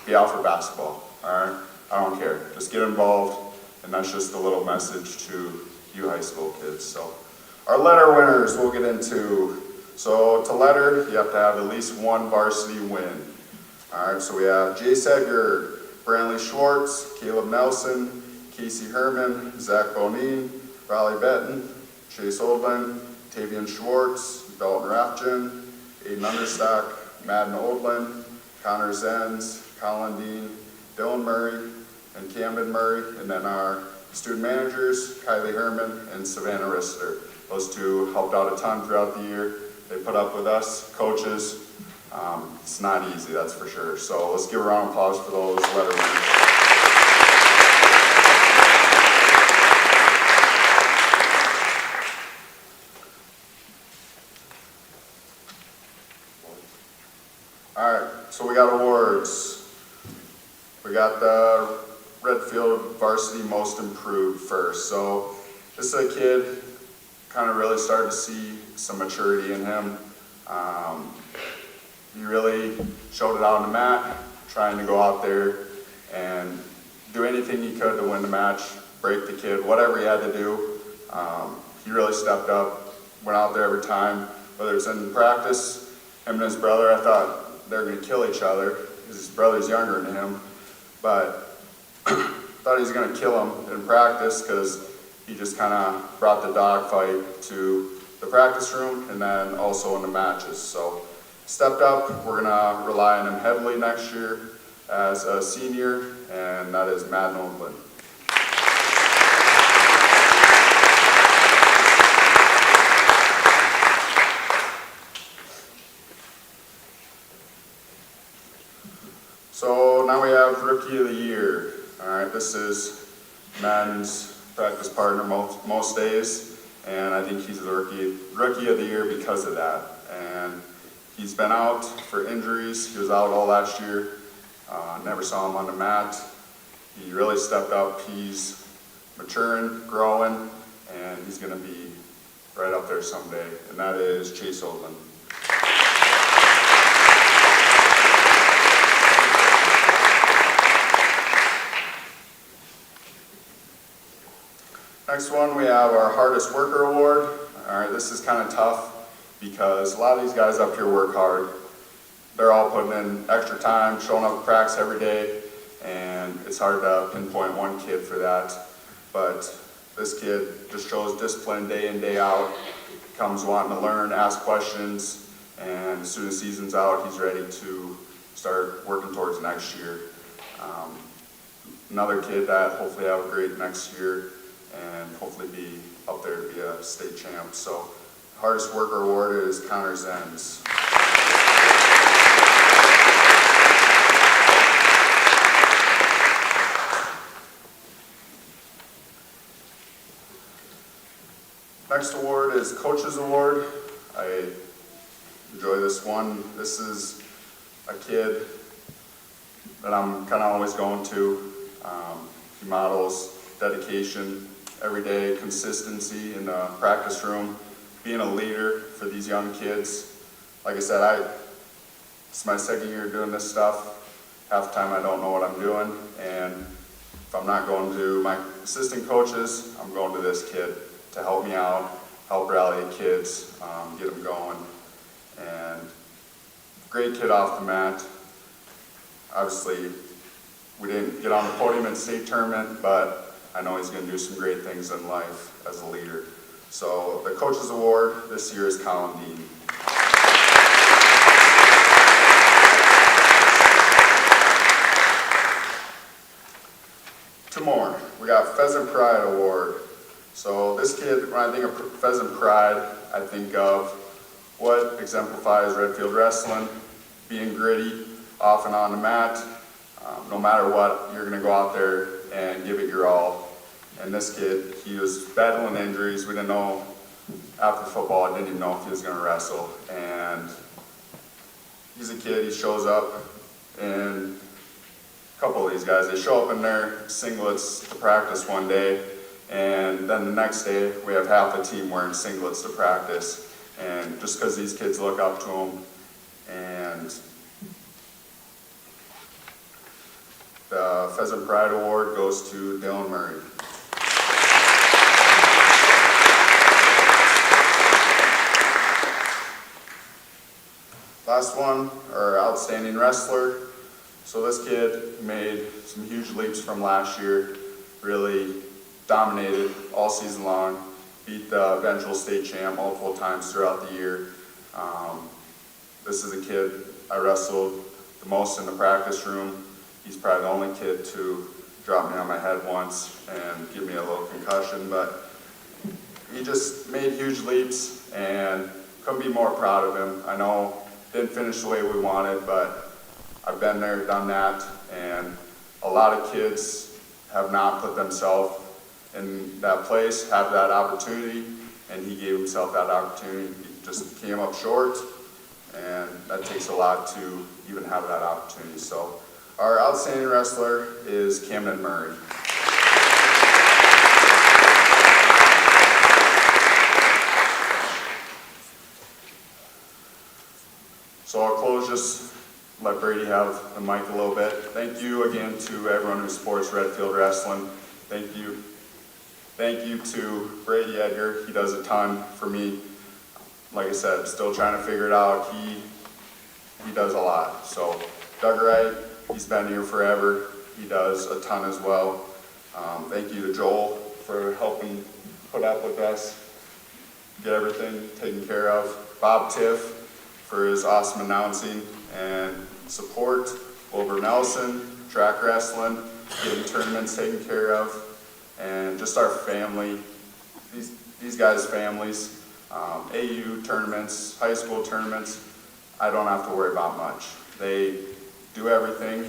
be out for basketball, all right? I don't care, just get involved, and that's just a little message to you high school kids. So our letter winners we'll get into. So to letter, you have to have at least 1 varsity win. All right, so we have Jace Edgar, Brantley Schwartz, Caleb Nelson, Casey Herman, Zach Bonin, Riley Benton, Chase Oldland, Tavian Schwartz, Dalton Rathjen, Aiden Understock, Madden Oldland, Connor Zenz, Colin Dean, Dylan Murray, and Camden Murray, and then our student managers, Kylie Herman and Savannah Rister. Those 2 helped out a ton throughout the year. They put up with us, coaches. It's not easy, that's for sure. So let's give a round of applause for those letter winners. All right, so we got awards. We got the Redfield Varsity Most Improved first. So this is a kid, kind of really started to see some maturity in him. He really showed it out on the mat, trying to go out there and do anything he could to win the match, break the kid, whatever he had to do. He really stepped up, went out there every time, whether it's in practice. Him and his brother, I thought they were going to kill each other because his brother's younger than him, but thought he was going to kill him in practice because he just kind of brought the dogfight to the practice room and then also in the matches. So stepped up. We're gonna rely on him heavily next year as a senior, and that is Madden Oldland. So now we have Rookie of the Year. All right, this is Madden's practice partner most days, and I think he's the rookie of the year because of that. And he's been out for injuries. He was out all last year. Never saw him on the mat. He really stepped up. He's maturing, growing, and he's going to be right up there someday, and that is Chase Oldland. Next one, we have our Hardest Worker Award. All right, this is kind of tough because a lot of these guys up here work hard. They're all putting in extra time, showing up at practice every day, and it's hard to pinpoint one kid for that. But this kid just shows discipline day in, day out, comes wanting to learn, ask questions, and as soon as season's out, he's ready to start working towards next year. Another kid that hopefully have a great next year and hopefully be up there to be a state champ. So Hardest Worker Award is Connor Zenz. Next award is Coach's Award. I enjoy this one. This is a kid that I'm kind of always going to. He models dedication every day, consistency in the practice room, being a leader for these young kids. Like I said, it's my second year doing this stuff. Half the time I don't know what I'm doing, and if I'm not going to my assistant coaches, I'm going to this kid to help me out, help rally the kids, get them going. And great kid off the mat. Obviously, We didn't get on the podium in state tournament, but I know he's going to do some great things in life as a leader. So the Coaches Award this year is Colin Dean. 2 more. We got Pheasant Pride Award. So this kid, when I think of Pheasant Pride, I think of what exemplifies Redfield wrestling, being gritty, off and on the mat. No matter what, you're gonna go out there and give it your all. And this kid, he was battling injuries. We didn't know, after football, I didn't even know if he was gonna wrestle. And he's a kid, he shows up, and a couple of these guys, they show up in their singlets to practice one day, and then the next day, we have half the team wearing singlets to practice. And just because these kids look up to him, and the Pheasant Pride Award goes to Dylan Murray. Last one, our outstanding wrestler. So this kid made some huge leaps from last year, really dominated all season long, beat the eventual state champ multiple times throughout the year. This is a kid I wrestled the most in the practice room. He's probably the only kid to drop me on my head once and give me a little concussion, but he just made huge leaps and couldn't be more proud of him. I know didn't finish the way we wanted, but I've been there, done that, and a lot of kids have not put themselves in that place, have that opportunity, and he gave himself that opportunity. He just came up short, and that takes a lot to even have that opportunity. So our outstanding wrestler is Camden Murray. So I'll close, just let Brady have the mic a little bit. Thank you again to everyone who supports Redfield Wrestling. Thank you. Thank you to Brady Edgar. He does a ton for me. Like I said, still trying to figure it out. He does a lot. So Doug Wright, he's been here forever. He does a ton as well. Thank you to Joel for helping put up with us, get everything taken care of. Bob Tiff for his awesome announcing and support. Wilbur Nelson, track wrestling, getting tournaments taken care of, and just our family, these guys' families, AU tournaments, high school tournaments, I don't have to worry about much. They do everything,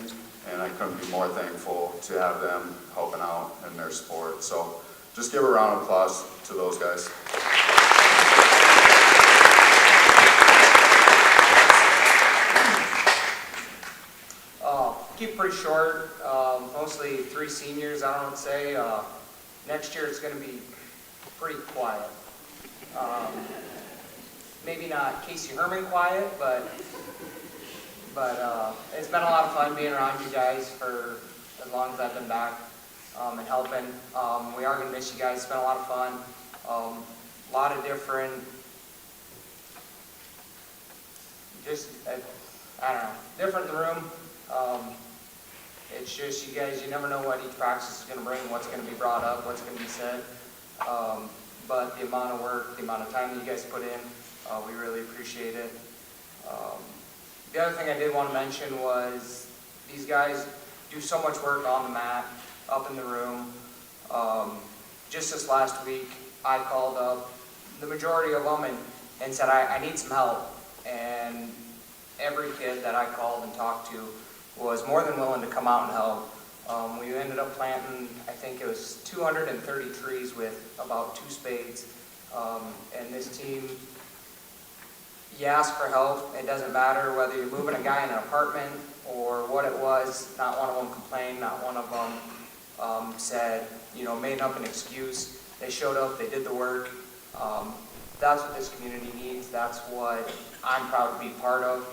and I couldn't be more thankful to have them helping out in their sport. So just give a round of applause to those guys. Keep it pretty short, mostly 3 seniors, I would say. Next year it's going to be pretty quiet. Maybe not Casey Herman quiet, but it's been a lot of fun being around you guys for as long as I've been back and helping. We are going to miss you guys. It's been a lot of fun. A lot of different, I don't know, different in the room. It's just you guys, you never know what each practice is going to bring, what's going to be brought up, what's going to be said. But the amount of work, the amount of time that you guys put in, we really appreciate it. The other thing I did want to mention was these guys do so much work on the mat, up in the room. Just this last week, I called up the majority of them and said, I need some help. And every kid that I called and talked to was more than willing to come out and help. We ended up planting, I think it was 230 trees with about 2 spades. And this team, you ask for help, it doesn't matter whether you're moving a guy in an apartment or what it was. Not one of them complained, not one of them said, made up an excuse. They showed up, they did the work. That's what this community needs. That's what I'm proud to be part of.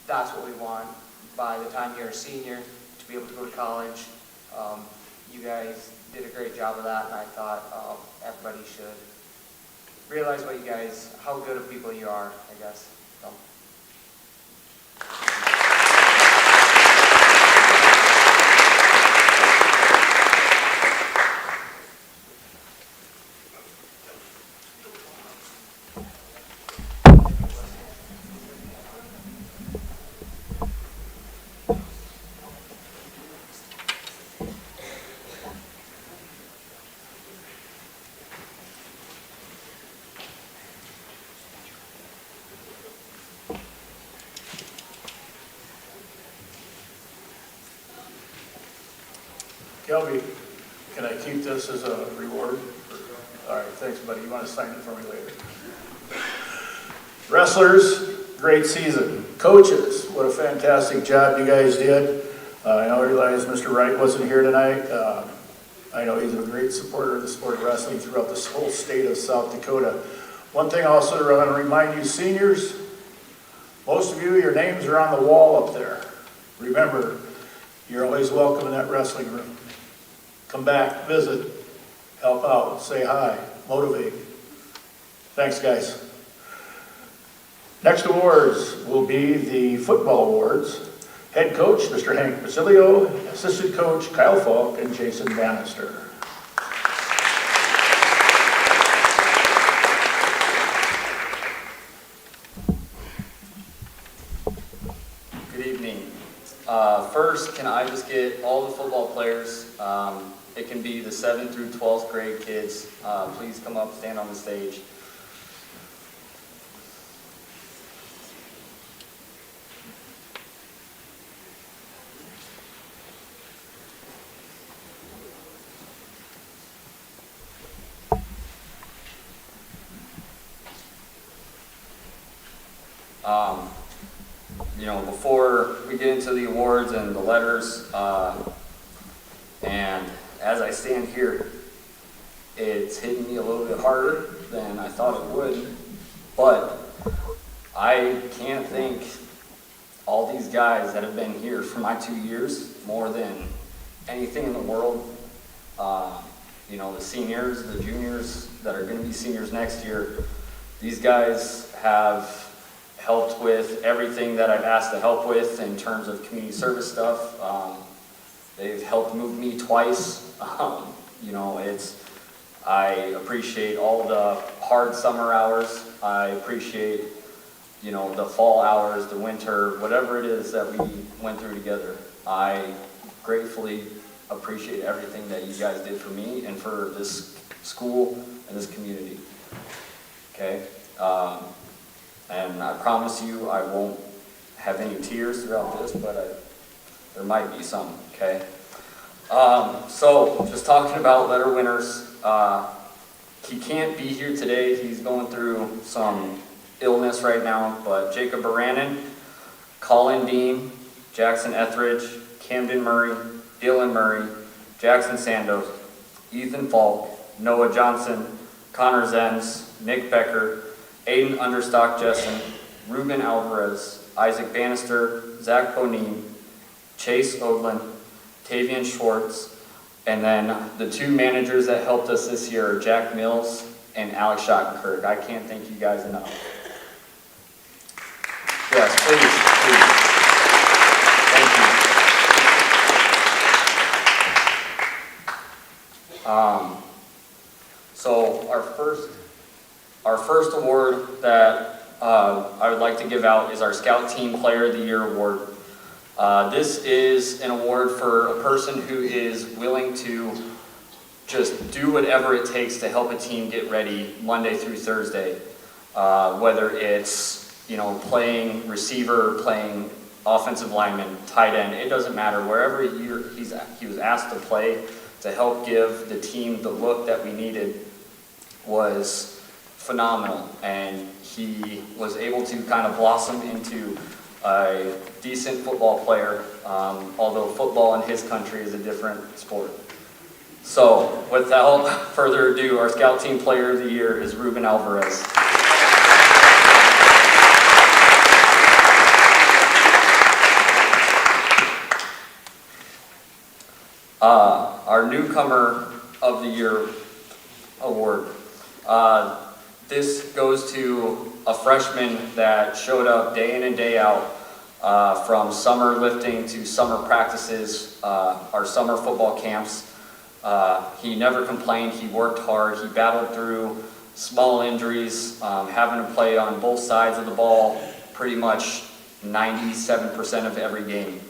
That's what we want by the time you're a senior, to be able to go to college. You guys did a great job of that, and I thought everybody should realize how good of people you are, I guess. So. Kelby, can I keep this as a reward? All right, thanks, buddy. You want to sign it for me later? Wrestlers, great season. Coaches, what a fantastic job you guys did. I know I realize Mr. Wright wasn't here tonight. I know he's a great supporter of the sport of wrestling throughout this whole state of South Dakota. One thing also I want to remind you seniors, most of you, your names are on the wall up there. Remember, you're always welcome in that wrestling room. Come back, visit, help out, say hi, motivate. Thanks, guys. Next awards will be the football awards. Head coach, Mr. Hank Basilio, assistant coach, Kyle Falk, and Jason Bannister. Good evening. First, can I just get all the football players, it can be the 7th through 12th grade kids, please come up, stand on the stage. You know, before we get into the awards and the letters, and as I stand here, it's hitting me a little bit harder than I thought it would, but I can't thank all these guys that have been here for my 2 years more than anything in the world. You know, the seniors, the juniors that are going to be seniors next year, these guys have helped with everything that I've asked to help with in terms of community service stuff. They've helped move me twice. You know, I appreciate all the hard summer hours. I appreciate, you know, the fall hours, the winter, whatever it is that we went through together. I gratefully appreciate everything that you guys did for me and for this school and this community. Okay? And I promise you I won't have any tears throughout this, but there might be some, okay? So, just talking about letter winners, he can't be here today. He's going through some illness right now, but Jacob Baranin, Colin Dean, Jackson Etheridge, Camden Murray, Dylan Murray, Jackson Sandos, Ethan Falk, Noah Johnson, Connor Zenz, Nick Becker, Aiden Understock Jessen, Ruben Alvarez, Isaac Bannister, Zach Bonine, Chase Odlin, Tavian Schwartz, and then the 2 managers that helped us this year are Jack Mills and Alex Schottenkirk. I can't thank you guys enough. Yes, please. Thank you. So our first award that I would like to give out is our Scout Team Player of the Year award. This is an award for a person who is willing to just do whatever it takes to help a team get ready Monday through Thursday. Whether it's, you know, playing receiver, playing offensive lineman, tight end, it doesn't matter. Wherever he was asked to play to help give the team the look that we needed was phenomenal, and he was able to kind of blossom into a decent football player, although football in his country is a different sport. So, without further ado, our Scout Team Player of the Year is Ruben Alvarez. Our Newcomer of the Year award. This goes to a freshman that showed up day in and day out, from summer lifting to summer practices, our summer football camps. He never complained, he worked hard, he battled through small injuries, having to play on both sides of the ball pretty much 97% of every game.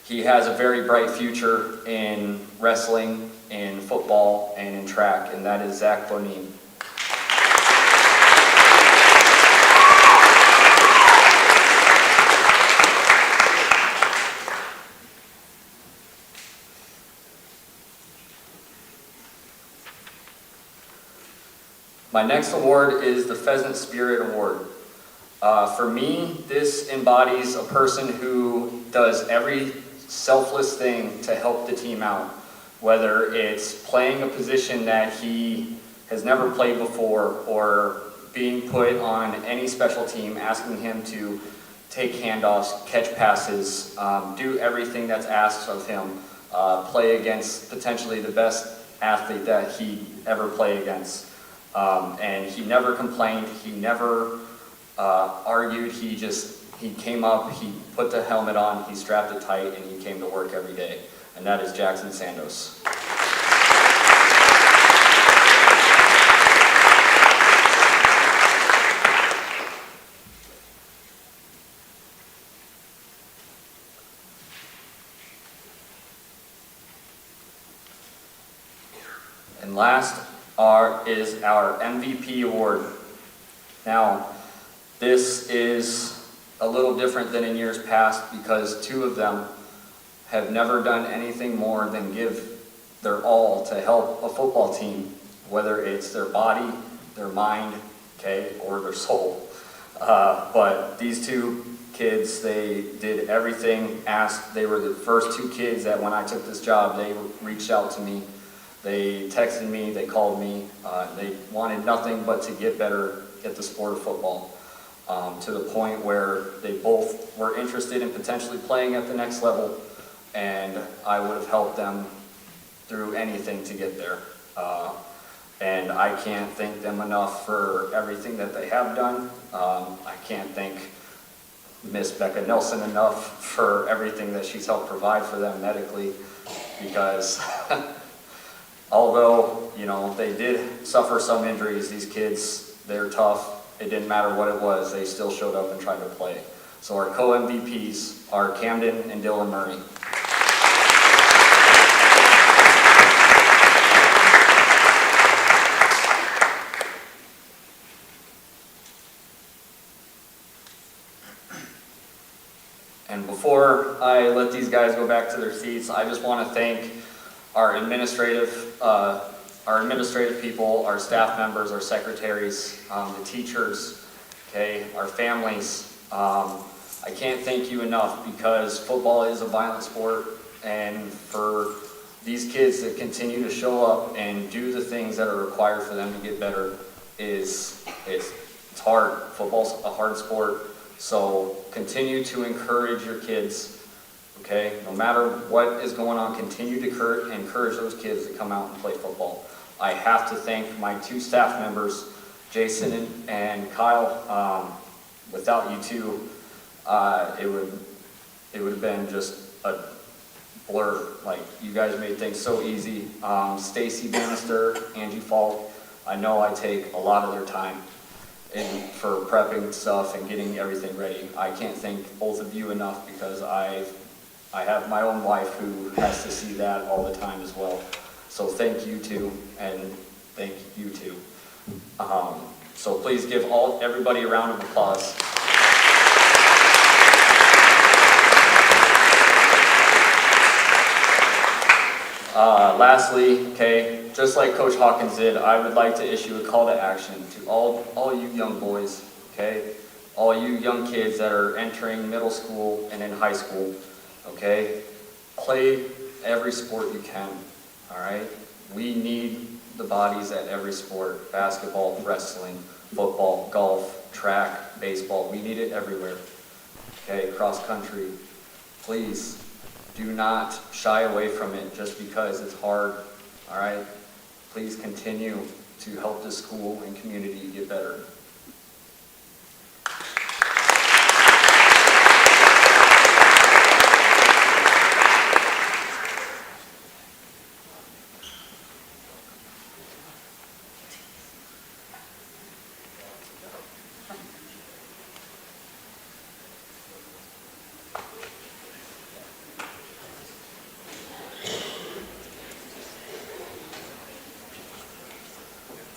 He has a very bright future in wrestling, in football, and in track, and that is Zach Bonine. My next award is the Pheasant Spirit Award. For me, this embodies a person who does every selfless thing to help the team out, whether it's playing a position that he has never played before or being put on any special team, asking him to take handoffs, catch passes, do everything that's asked of him, play against potentially the best athlete that he ever played against. And he never complained, he never argued, he came up, he put the helmet on, he strapped it tight, and he came to work every day. And that is Jackson Sandos. And last is our MVP award. Now, this is a little different than in years past because two of them have never done anything more than give their all to help a football team, whether it's their body, their mind, okay, or their soul. But these two kids, they did everything asked. They were the first two kids that when I took this job, they reached out to me. They texted me, they called me. They wanted nothing but to get better at the sport of football, to the point where they both were interested in potentially playing at the next level, and I would have helped them through anything to get there. And I can't thank them enough for everything that they have done. I can't thank Miss Becca Nelson enough for everything that she's helped provide for them medically, because although, you know, they did suffer some injuries, these kids, they're tough. It didn't matter what it was, they still showed up and tried to play. So our co-MVPs are Camden and Dylan Murray. And before I let these guys go back to their seats, I just want to thank our administrative people, our staff members, our secretaries, the teachers, okay, our families. I can't thank you enough, because football is a violent sport, and for these kids to continue to show up and do the things that are required for them to get better it's hard. Football's a hard sport, so continue to encourage your kids. Okay, no matter what is going on, continue to encourage those kids to come out and play football. I have to thank my two staff members, Jason and Kyle. Without you two, it would have been just a blur. Like, you guys made things so easy. Stacy Bannister, Angie Falk, I know I take a lot of their time for prepping stuff and getting everything ready. I can't thank both of you enough, because I have my own wife who has to see that all the time as well. So thank you two, and thank you two. So please give everybody a round of applause. Lastly, okay, just like Coach Hawkins did, I would like to issue a call to action to all you young boys, okay? All you young kids that are entering middle school and in high school. Okay, play every sport you can, all right? We need the bodies at every sport: basketball, wrestling, football, golf, track, baseball. We need it everywhere, okay? Cross country. Please do not shy away from it just because it's hard, all right? Please continue to help the school and community get better.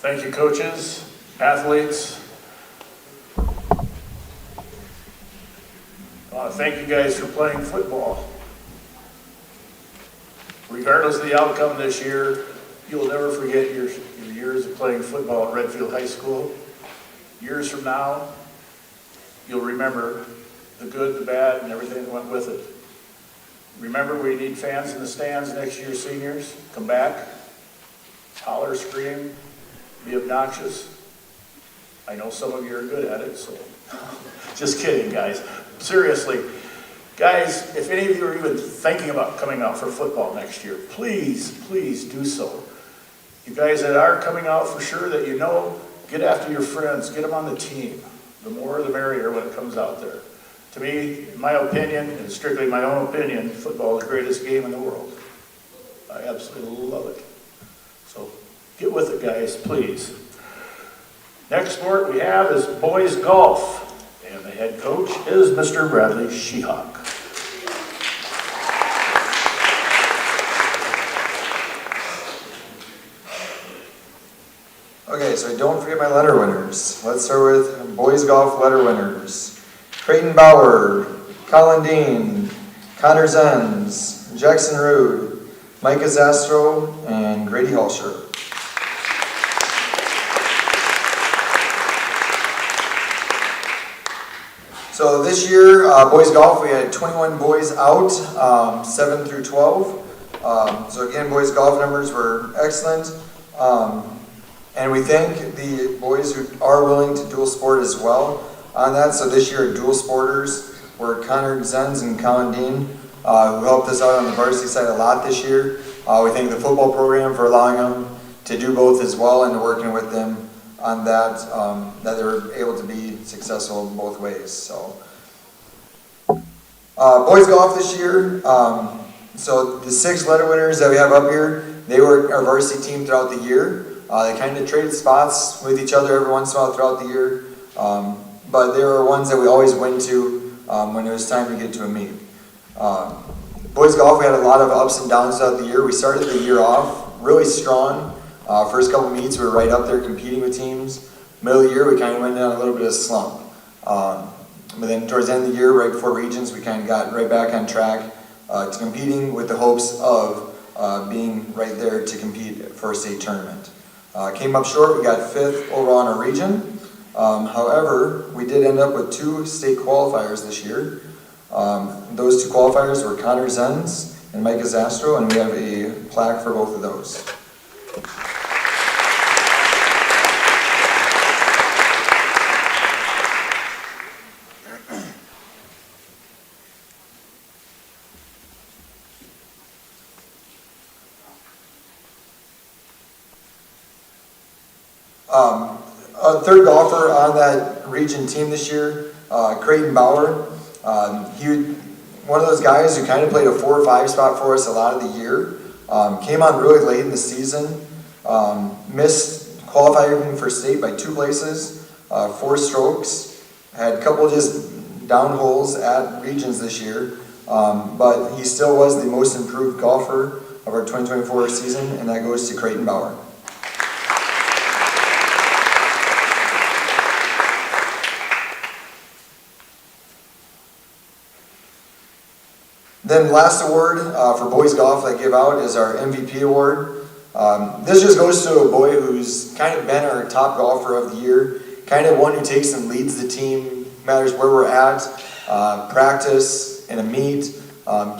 Thank you, coaches, athletes. I want to thank you guys for playing football. Regardless of the outcome this year, You'll never forget your years of playing football at Redfield High School. Years from now, you'll remember the good, the bad, and everything that went with it. Remember, we need fans in the stands next year, seniors. Come back, holler, scream, be obnoxious. I know some of you are good at it, so just kidding, guys. Seriously, guys, if any of you are even thinking about coming out for football next year, please, please do so. You guys that are coming out for sure that you know, get after your friends, get them on the team. The more the merrier when it comes out there. To me, in my opinion, and strictly my own opinion, football is the greatest game in the world. I absolutely love it. So get with it, guys, please. Next sport we have is boys golf, and the head coach is Mr. Bradley Sheehawk. Okay, so don't forget my letter winners. Let's start with boys golf letter winners. Creighton Bauer, Colin Dean, Connor Zenz, Jackson Rude, Micah Zastro, and Grady Halsher. So this year, boys golf, we had 21 boys out, 7 through 12. So again, boys golf numbers were excellent. And we thank the boys who are willing to dual sport as well on that. So this year, dual sporters were Connor Zenz and Colin Dean, who helped us out on the varsity side a lot this year. We thank the football program for allowing them to do both as well and working with them on that, that they were able to be successful both ways. So, boys golf this year. So the 6 letter winners that we have up here, they were our varsity team throughout the year. They kind of traded spots with each other every once in a while throughout the year. But they were ones that we always went to when it was time to get to a meet. Boys golf, we had a lot of ups and downs throughout the year. We started the year off really strong. First couple meets, we were right up there competing with teams. Middle of the year, we kind of went down a little bit of slump. But then towards the end of the year, right before regions, we kind of got right back on track to competing with the hopes of being right there to compete for a state tournament. Came up short, we got 5th overall in our region. However, we did end up with 2 state qualifiers this year. Those 2 qualifiers were Connor Zenz and Micah Zastro, and we have a plaque for both of those. A third golfer on that region team this year, Creighton Bauer. One of those guys who kind of played a 4 or 5 spot for us a lot of the year. Came on really late in the season. Missed qualifying for state by 2 places, 4 strokes. Had a couple of just down holes at regions this year. But he still was the most improved golfer of our 2024 season, and that goes to Creighton Bauer. Then last award for boys golf I give out is our MVP award. This just goes to a boy who's kind of been our top golfer of the year, kind of one who takes and leads the team, matters where we're at, practice, in a meet,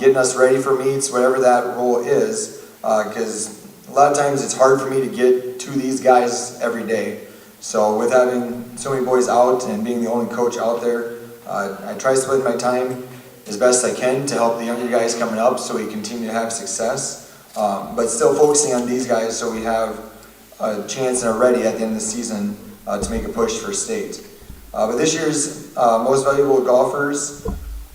getting us ready for meets, whatever that role is, because a lot of times it's hard for me to get to these guys every day. So with having so many boys out and being the only coach out there, I try to split my time as best I can to help the younger guys coming up so we continue to have success, but still focusing on these guys so we have a chance and are ready at the end of the season to make a push for state. But this year's most valuable golfers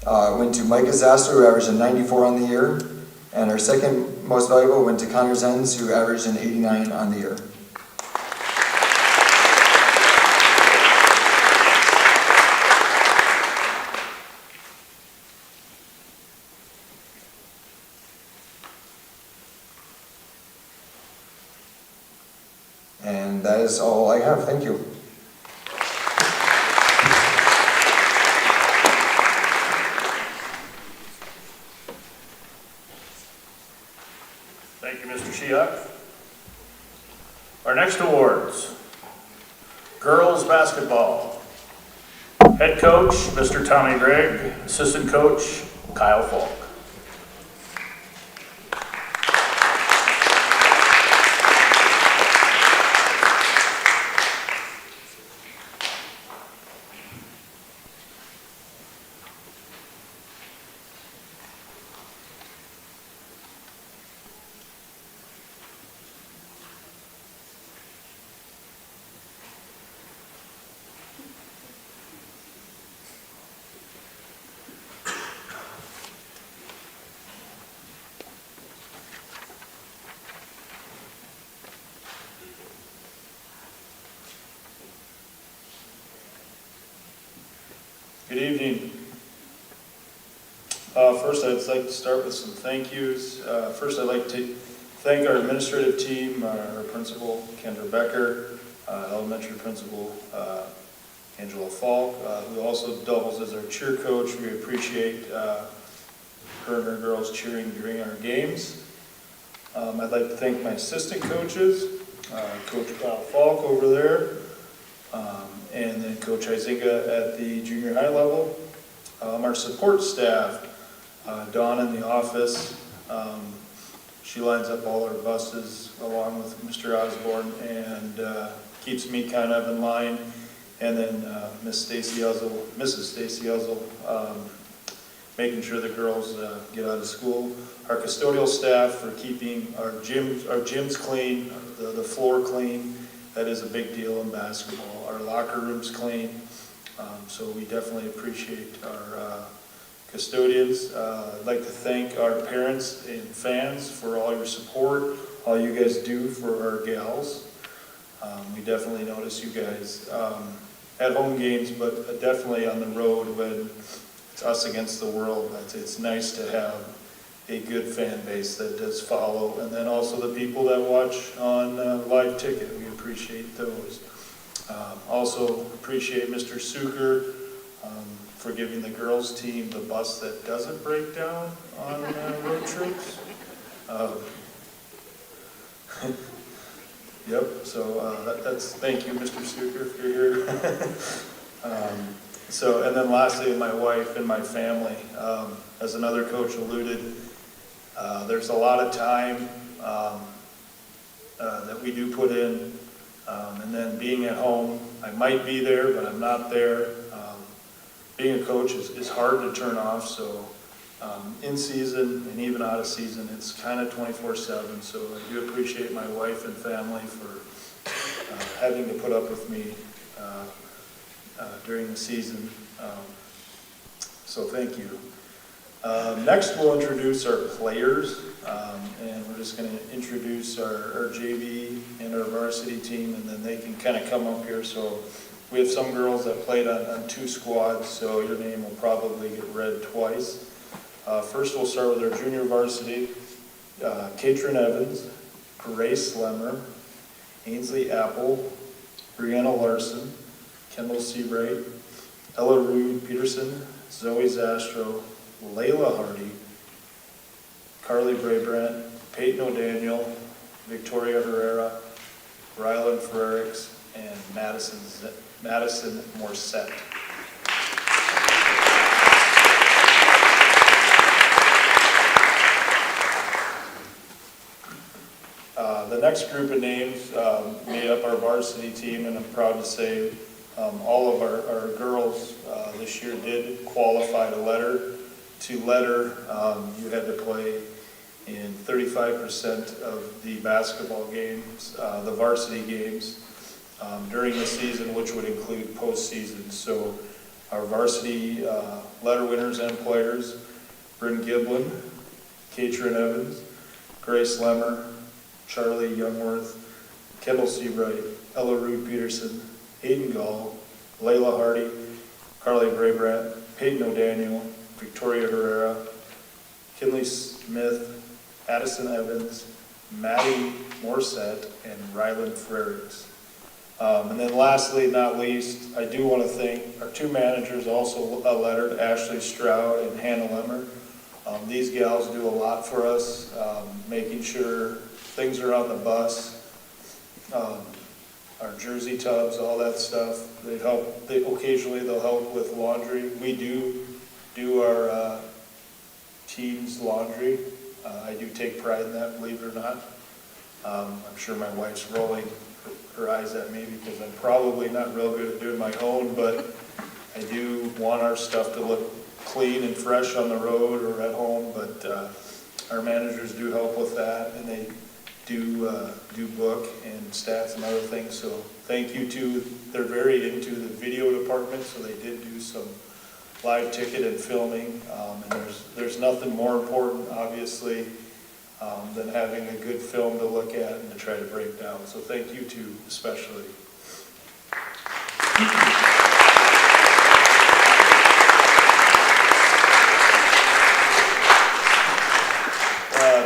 went to Micah Zastro, who averaged a 94 on the year, and our second most valuable went to Connor Zenz, who averaged an 89 on the year. And that is all I have. Thank you. Thank you, Mr. Sheehawk. Our next awards. Girls basketball. Head coach, Mr. Tommy Gregg. Assistant coach, Kyle Falk. Good evening. First, I'd like to start with some thank yous. First, I'd like to thank our administrative team, our principal, Kendra Becker, elementary principal, Angela Falk, who also doubles as our cheer coach. We appreciate her and her girls cheering during our games. I'd like to thank my assistant coaches, Coach Kyle Falk over there, and then Coach Izinga at the junior high level. Our support staff, Dawn in the office, she lines up all our buses along with Mr. Osborne and keeps me kind of in line. And then Mrs. Stacy Uzzle, making sure the girls get out of school. Our custodial staff for keeping our gyms clean, the floor clean. That is a big deal in basketball. Our locker rooms clean. So we definitely appreciate our custodians. I'd like to thank our parents and fans for all your support, all you guys do for our gals. We definitely notice you guys at home games, but definitely on the road when it's us against the world. It's nice to have a good fan base that does follow, and then also the people that watch on live ticket. We appreciate those. Also appreciate Mr. Suker for giving the girls team the bus that doesn't break down on road trips. Yep, so that's thank you, Mr. Suker, if you're here. And then lastly, my wife and my family. As another coach alluded, there's a lot of time that we do put in, and then being at home, I might be there, but I'm not there. Being a coach is hard to turn off, so in season and even out of season, it's kind of 24/7, so I do appreciate my wife and family for having to put up with me during the season. So thank you. Next, we'll introduce our players, and we're just going to introduce our JV and our varsity team, and then they can kind of come up here. So we have some girls that played on two squads, so your name will probably get read twice. First, we'll start with our junior varsity. Katrin Evans, Grace Lemmer, Ainsley Apple, Brianna Larson, Kendall Seabright, Ella Rude Peterson, Zoe Zastro, Layla Hardy, Carly Brabrant, Peyton O'Daniel, Victoria Herrera, Rylan Frericks, and Madison Morissette. The next group of names made up our varsity team, and I'm proud to say all of our girls this year did qualify to letter. You had to play in 35% of the basketball games, the varsity games, during the season, which would include postseason. So our varsity letter winners and players: Bryn Giblin, Katrin Evans, Grace Lemmer, Charlie Youngworth, Kendall Seabright, Ella Rude Peterson, Hayden Gall, Layla Hardy, Carly Brabrant, Peyton O'Daniel, Victoria Herrera, Kinley Smith, Addison Evans, Maddie Morissette, and Rylan Frericks. And then lastly, not least, I do want to thank our two managers, also lettered, Ashley Stroud and Hannah Lemmer. These gals do a lot for us, making sure things are on the bus, our jersey tubs, all that stuff. Occasionally they'll help with laundry. We do our team's laundry. I do take pride in that, believe it or not. I'm sure my wife's rolling her eyes at me because I'm probably not real good at doing my own, but I do want our stuff to look clean and fresh on the road or at home, but our managers do help with that, and they do book and stats and other things, so thank you to, they're very into the video department, so they did do some live ticket and filming, and there's nothing more important, obviously, than having a good film to look at and to try to break down. So thank you two, especially.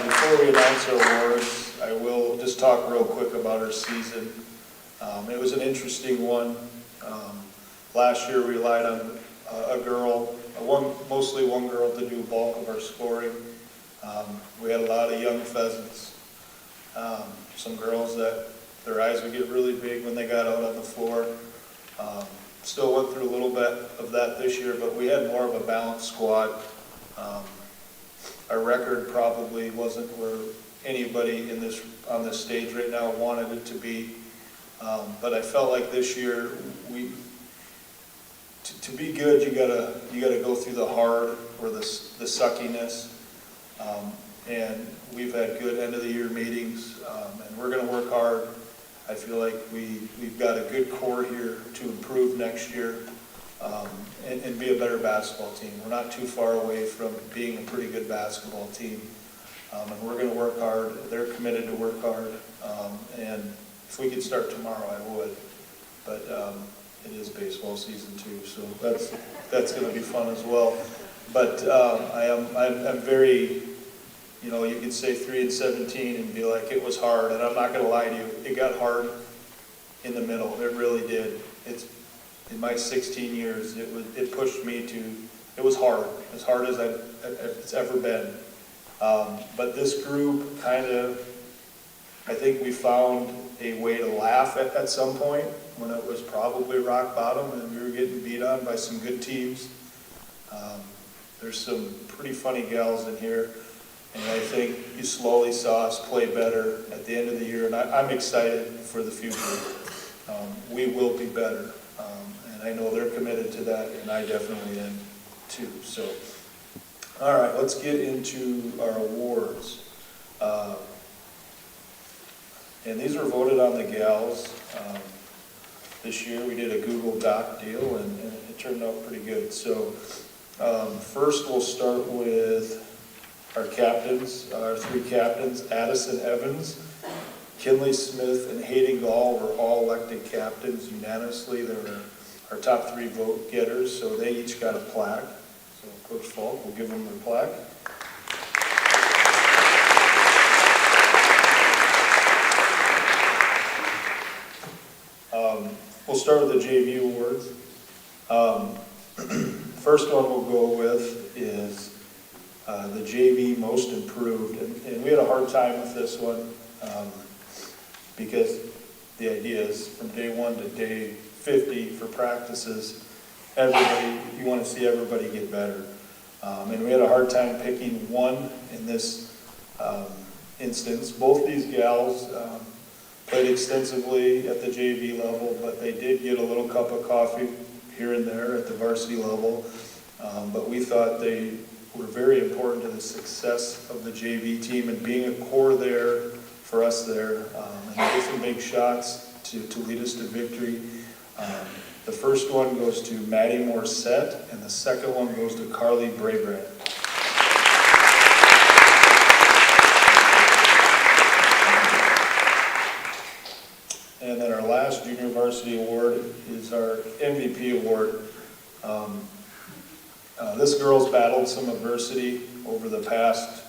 Before we announce our awards, I will just talk real quick about our season. It was an interesting one. Last year we relied on mostly one girl to do a bulk of our scoring. We had a lot of young pheasants. Some girls that their eyes would get really big when they got out on the floor. Still went through a little bit of that this year, but we had more of a balanced squad. Our record probably wasn't where anybody on this stage right now wanted it to be. But I felt like this year to be good, you gotta go through the hard or the suckiness. And we've had good end of the year meetings, and we're gonna work hard. I feel like we've got a good core here to improve next year, and be a better basketball team. We're not too far away from being a pretty good basketball team, and we're gonna work hard. They're committed to work hard, and if we could start tomorrow, I would, but it is baseball season too, so that's going to be fun as well. But I'm very, you could say 3-17 and be like it was hard, and I'm not going to lie to you, it got hard in the middle. It really did. In my 16 years, it pushed me to. It was hard as it's ever been. But this group kind of, I think we found a way to laugh at some point when it was probably rock bottom and we were getting beat on by some good teams. There's some pretty funny gals in here, and I think you slowly saw us play better at the end of the year, and I'm excited for the future. We will be better, and I know they're committed to that, and I definitely am too. So, all right, let's get into our awards. And these were voted on the gals. This year we did a Google Doc deal, and it turned out pretty good. So first we'll start with our captains, our three captains. Addison Evans, Kinley Smith, and Hayden Gall were all elected captains unanimously. They were our top three vote getters, so they each got a plaque. So Coach Falk will give them their plaque. We'll start with the JV awards. First one we'll go with is the JV Most Improved. And we had a hard time with this one because the idea is from day 1 to day 50 for practices, you want to see everybody get better. And we had a hard time picking one in this instance. Both these gals played extensively at the JV level, but they did get a little cup of coffee here and there at the varsity level. But we thought they were very important to the success of the JV team and being a core there for us there. And they did some big shots to lead us to victory. The first one goes to Maddie Morissette, and the second one goes to Carly Brabrandt. And then our last junior varsity award is our MVP award. This girl's battled some adversity over the past,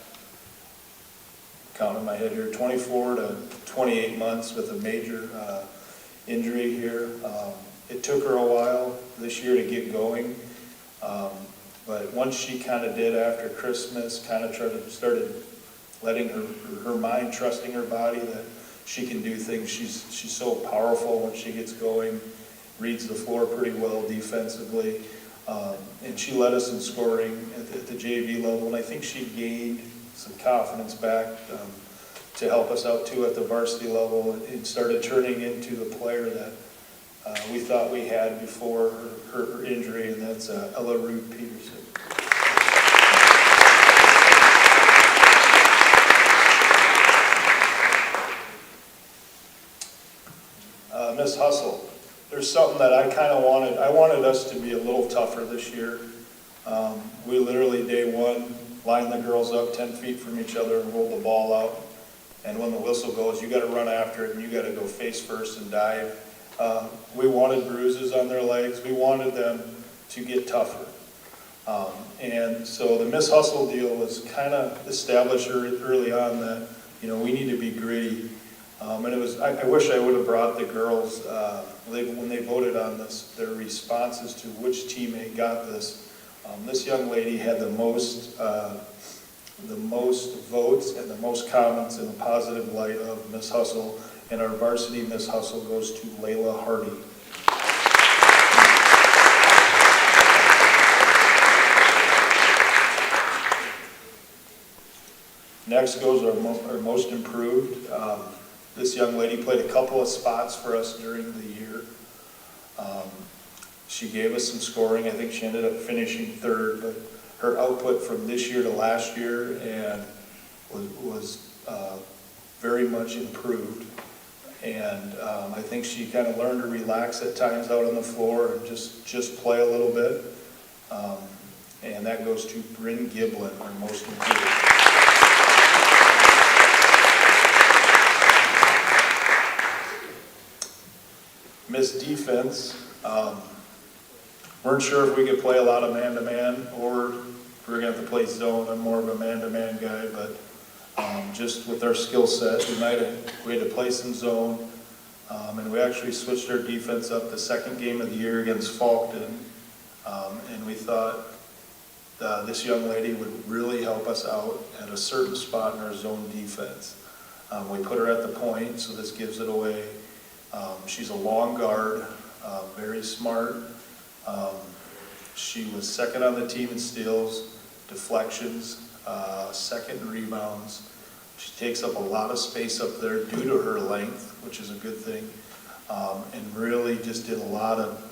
counting my head here, 24 to 28 months with a major injury here. It took her a while this year to get going, but once she kind of did after Christmas, kind of started letting her mind, trusting her body that she can do things. She's so powerful when she gets going, reads the floor pretty well defensively. And she led us in scoring at the JV level, and I think she gained some confidence back to help us out too at the varsity level, and started turning into the player that we thought we had before her injury, and that's Ella Rude Peterson. Miss Hustle. There's something that I kind of wanted. I wanted us to be a little tougher this year. We literally, day one, lined the girls up 10 feet from each other and rolled the ball out. And when the whistle goes, you got to run after it and you got to go face first and dive. We wanted bruises on their legs. We wanted them to get tougher. And so the Miss Hustle deal was kind of established early on that, you know, we need to be gritty. And it was, I wish I would have brought the girls, when they voted on this, their responses to which teammate got this. This young lady had the most votes and the most comments in a positive light of Miss Hustle, and our varsity Miss Hustle goes to Layla Hardy. Next goes our most improved. This young lady played a couple of spots for us during the year. She gave us some scoring. I think she ended up finishing third, but her output from this year to last year and was very much improved. And I think she kind of learned to relax at times out on the floor and just play a little bit. And that goes to Bryn Giblin, our most improved. Miss Defense, weren't sure if we could play a lot of man-to-man or if we were going to have to play zone. I'm more of a man-to-man guy, but just with our skill set, we had to play some zone. And we actually switched our defense up the second game of the year against Falkton. And we thought this young lady would really help us out at a certain spot in our zone defense. We put her at the point, so this gives it away. She's a long guard, very smart. She was second on the team in steals, deflections, second in rebounds. She takes up a lot of space up there due to her length, which is a good thing, and really just did a lot of,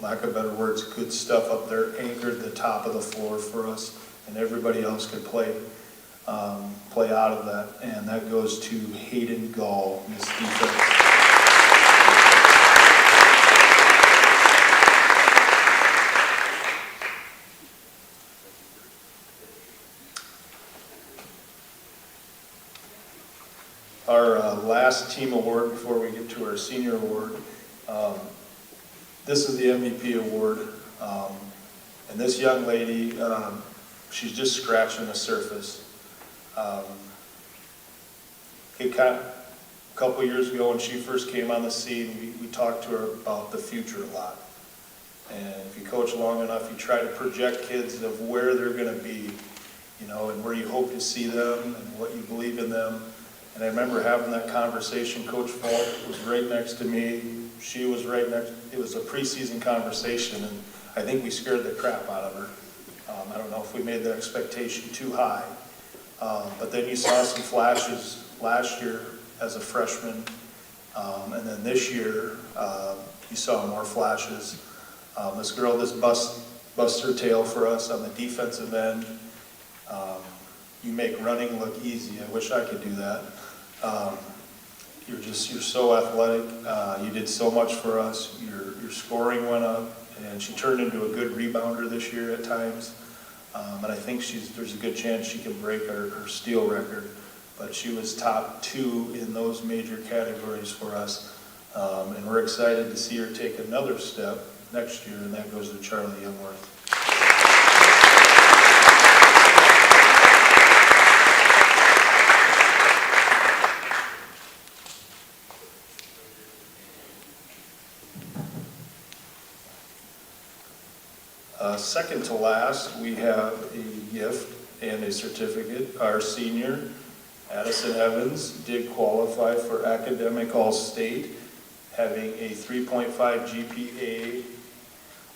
lack of better words, good stuff up there, anchored the top of the floor for us, and everybody else could play out of that. And that goes to Hayden Gall, Miss Defense. Our last team award before we get to our senior award. This is the MVP award. And this young lady, she's just scratching the surface. A couple years ago when she first came on the scene, we talked to her about the future a lot. And if you coach long enough, you try to project kids of where they're going to be, you know, and where you hope to see them and what you believe in them. And I remember having that conversation. Coach Falk was right next to me. She was right next. It was a preseason conversation, and I think we scared the crap out of her. I don't know if we made the expectation too high. But then you saw some flashes last year as a freshman, and then this year you saw more flashes. This girl just busts her tail for us on the defensive end. You make running look easy. I wish I could do that. You're so athletic. You did so much for us. Your scoring went up, and she turned into a good rebounder this year at times. And I think there's a good chance she can break her steal record. But she was top 2 in those major categories for us. And we're excited to see her take another step next year, and that goes to Charlie Youngworth. Second to last, we have a gift and a certificate. Our senior, Addison Evans did qualify for academic all-state, having a 3.5 GPA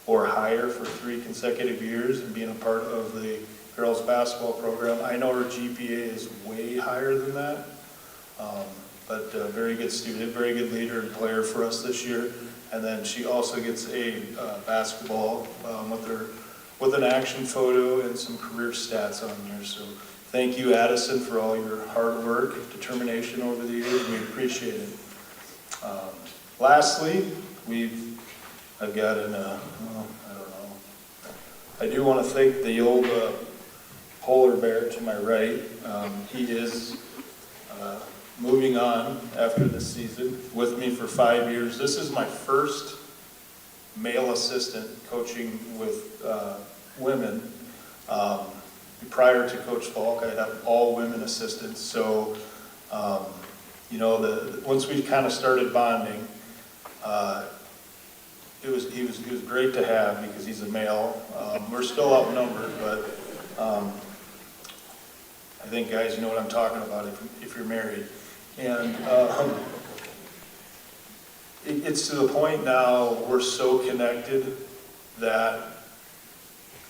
or higher for 3 consecutive years and being a part of the girls basketball program. I know her GPA is way higher than that, but a very good student, very good leader and player for us this year. And then she also gets a basketball with an action photo and some career stats on there. So thank you, Addison, for all your hard work, determination over the years. We appreciate it. Lastly, I've got I don't know. I do want to thank the old polar bear to my right. He is moving on after this season with me for 5 years. This is my first male assistant coaching with women. Prior to Coach Falk, I had all women assistants. So, once we kind of started bonding, he was great to have because he's a male. We're still outnumbered, but I think, guys, you know what I'm talking about if you're married. And it's to the point now we're so connected that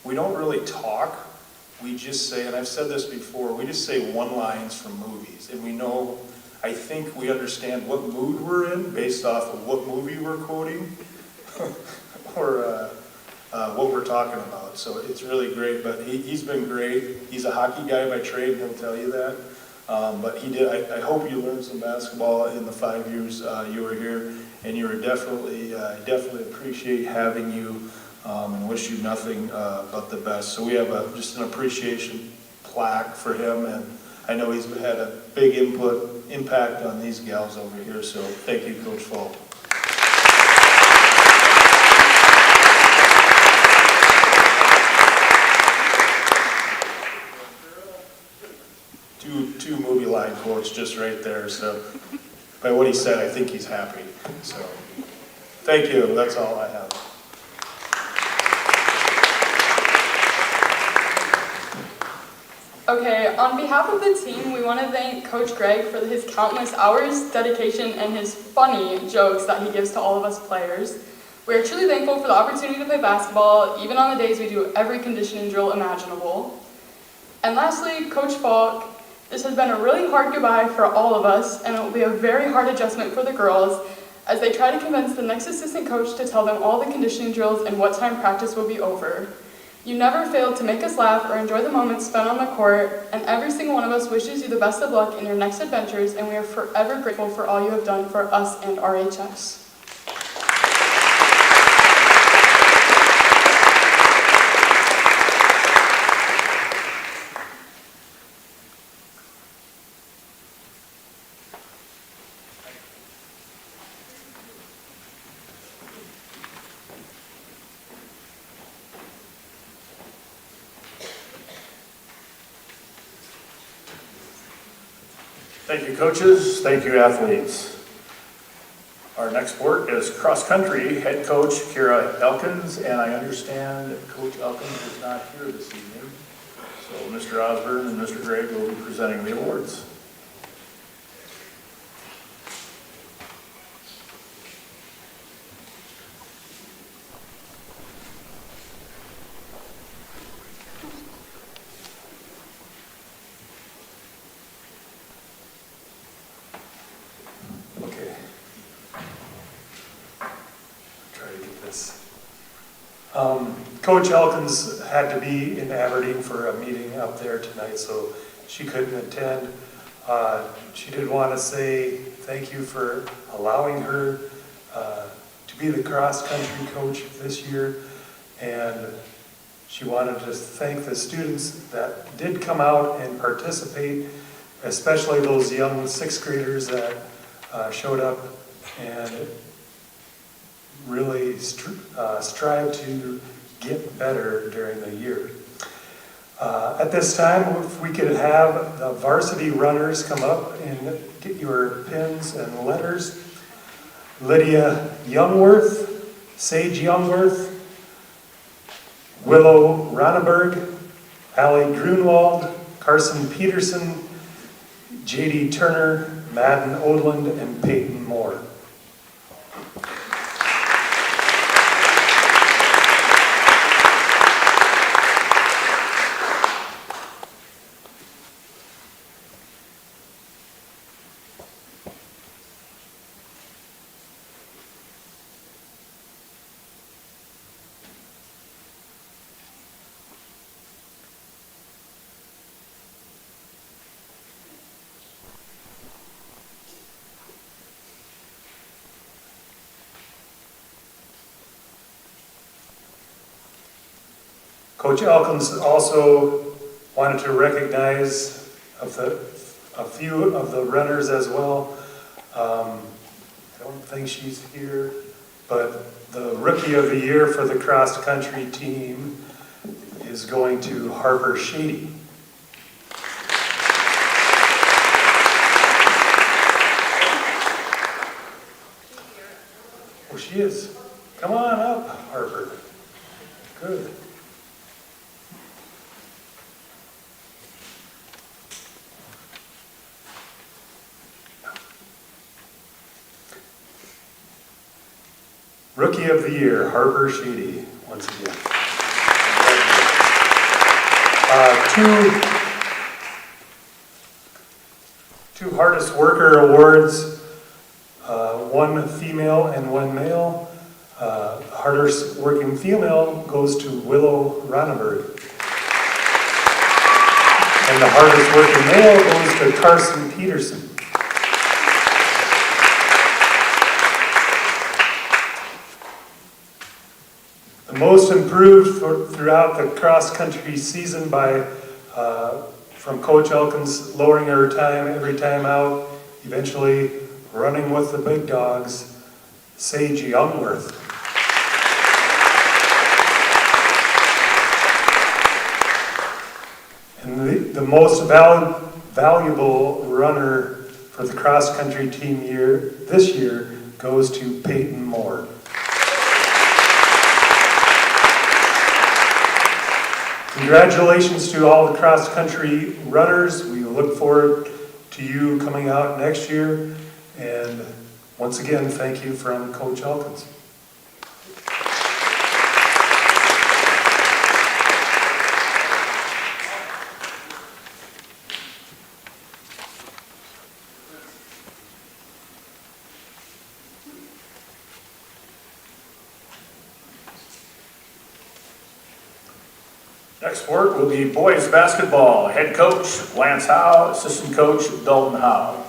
we don't really talk. We just say, and I've said this before, we just say one-liners from movies. And we know, I think we understand what mood we're in based off of what movie we're quoting or what we're talking about. So it's really great, but he's been great. He's a hockey guy by trade, he'll tell you that. But he did. I hope you learned some basketball in the 5 years you were here, and you were definitely appreciate having you and wish you nothing but the best. So we have just an appreciation plaque for him, and I know he's had a big impact on these gals over here. So thank you, Coach Falk. Two movie line quotes just right there. So by what he said, I think he's happy. So thank you. That's all I have. Okay, on behalf of the team, we want to thank Coach Greg for his countless hours, dedication, and his funny jokes that he gives to all of us players. We are truly thankful for the opportunity to play basketball, even on the days we do every conditioning drill imaginable. And lastly, Coach Falk, this has been a really hard goodbye for all of us, and it will be a very hard adjustment for the girls as they try to convince the next assistant coach to tell them all the conditioning drills and what time practice will be over. You never failed to make us laugh or enjoy the moments spent on the court, and every single one of us wishes you the best of luck in your next adventures, and we are forever grateful for all you have done for us and RHS. Thank you, coaches. Thank you, athletes. Our next sport is cross country. Head coach Kira Elkins, and I understand Coach Elkins is not here this evening. So Mr. Osborne and Mr. Gregg will be presenting the awards. Coach Elkins had to be in Aberdeen for a meeting up there tonight, so she couldn't attend. She did want to say thank you for allowing her to be the cross-country coach this year, and she wanted to thank the students that did come out and participate, especially those young sixth graders that showed up and really strive to get better during the year. At this time, if we could have the varsity runners come up and get your pins and letters. Lydia Youngworth, Sage Youngworth, Willow Ronneberg, Allie Grunwald, Carson Peterson, J.D. Turner, Madden Odland, and Peyton Moore. Coach Elkins also wanted to recognize a few of the runners as well. I don't think she's here, but the Rookie of the Year for the cross-country team is going to Harper Shady. Oh, she is. Come on up, Harper. Good. Rookie of the Year, Harper Sheedy, once again. Two Hardest Worker Awards, one female and one male. Hardest Working Female goes to Willow Ronneberg. And the Hardest Working Male goes to Carson Peterson. The most improved throughout the cross-country season from Coach Elkins, lowering her time every time out, eventually running with the big dogs, Sage Youngworth. And the most valuable runner for the cross-country team this year goes to Peyton Moore. Congratulations to all the cross-country runners. We look forward to you coming out next year. And once again, thank you from Coach Elkins. Next sport will be boys basketball. Head coach, Lance Howe. Assistant coach, Dalton Howe.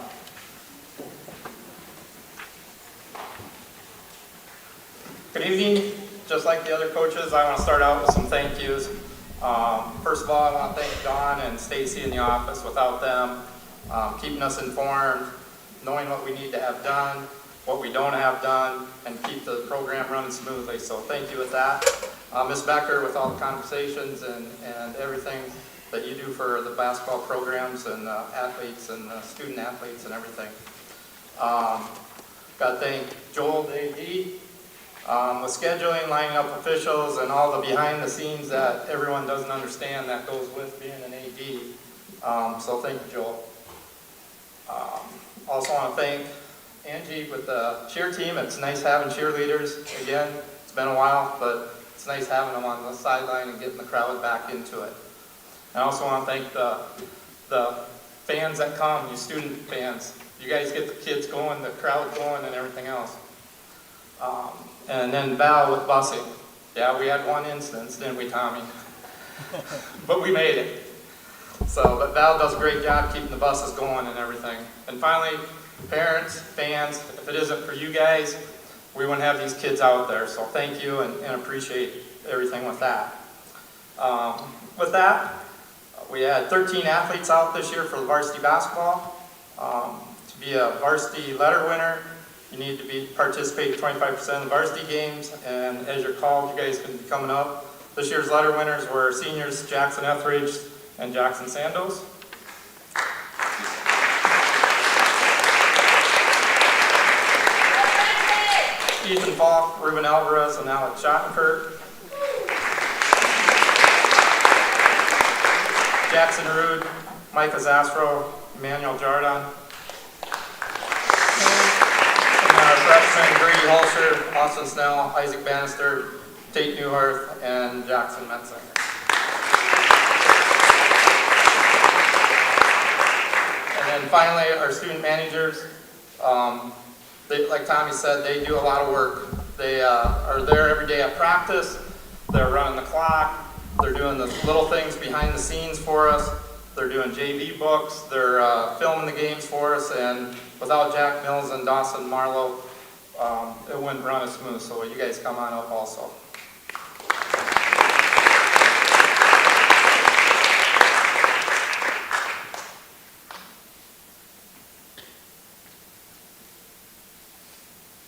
Good evening. Just like the other coaches, I want to start out with some thank yous. First of all, I want to thank Dawn and Stacy in the office. Without them, keeping us informed, knowing what we need to have done, what we don't have done, and keep the program running smoothly. So thank you with that. Ms. Becker, with all the conversations and everything that you do for the basketball programs and athletes and student athletes and everything. Got to thank Joel, the AD, with scheduling, lining up officials, and all the behind the scenes that everyone doesn't understand that goes with being an AD. So thank you, Joel. Also want to thank Angie with the cheer team. It's nice having cheerleaders. Again, it's been a while, but it's nice having them on the sideline and getting the crowd back into it. I also want to thank the fans that come, you student fans. You guys get the kids going, the crowd going, and everything else. And then Val with busing. Yeah, we had one instance, didn't we, Tommy? But we made it. So, but Val does a great job keeping the buses going and everything. And finally, parents, fans, if it isn't for you guys, we wouldn't have these kids out there. So thank you and appreciate everything with that. With that, we had 13 athletes out this year for the varsity basketball. To be a varsity letter winner, you need to participate 25% of the varsity games, and as you're called, you guys can be coming up. This year's letter winners were seniors Jackson Etheridge and Jackson Sandos. Ethan Falk, Ruben Alvarez, and Alex Schottenkirk. Jackson Rude, Micah Zastrow, Emmanuel Jardon. And our freshmen, Brady Holscher, Austin Snell, Isaac Bannister, Tate Newhart, and Jackson Metzinger. And then finally, our student managers, like Tommy said, they do a lot of work. They are there every day at practice. They're running the clock. They're doing the little things behind the scenes for us. They're doing JV books. They're filming the games for us. And without Jack Mills and Dawson Marlowe, it wouldn't run as smooth. So you guys come on up also.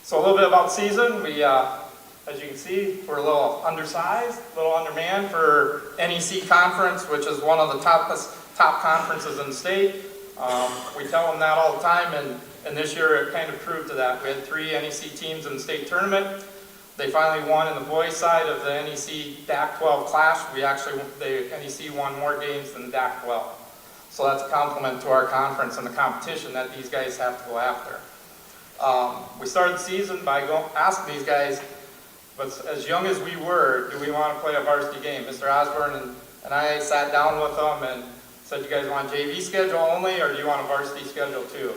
So a little bit about the season. We, as you can see, we're a little undersized, a little undermanned for NEC conference, which is one of the top conferences in the state. We tell them that all the time, and this year it kind of proved to that. We had 3 NEC teams in the state tournament. They finally won in the boys' side of the NEC DAC-12 clash. The NEC won more games than the DAC-12. So that's a compliment to our conference and the competition that these guys have to go after. We started the season by asking these guys, but as young as we were, do we want to play a varsity game? Mr. Osborne and I sat down with them and said, you guys want JV schedule only, or do you want a varsity schedule too?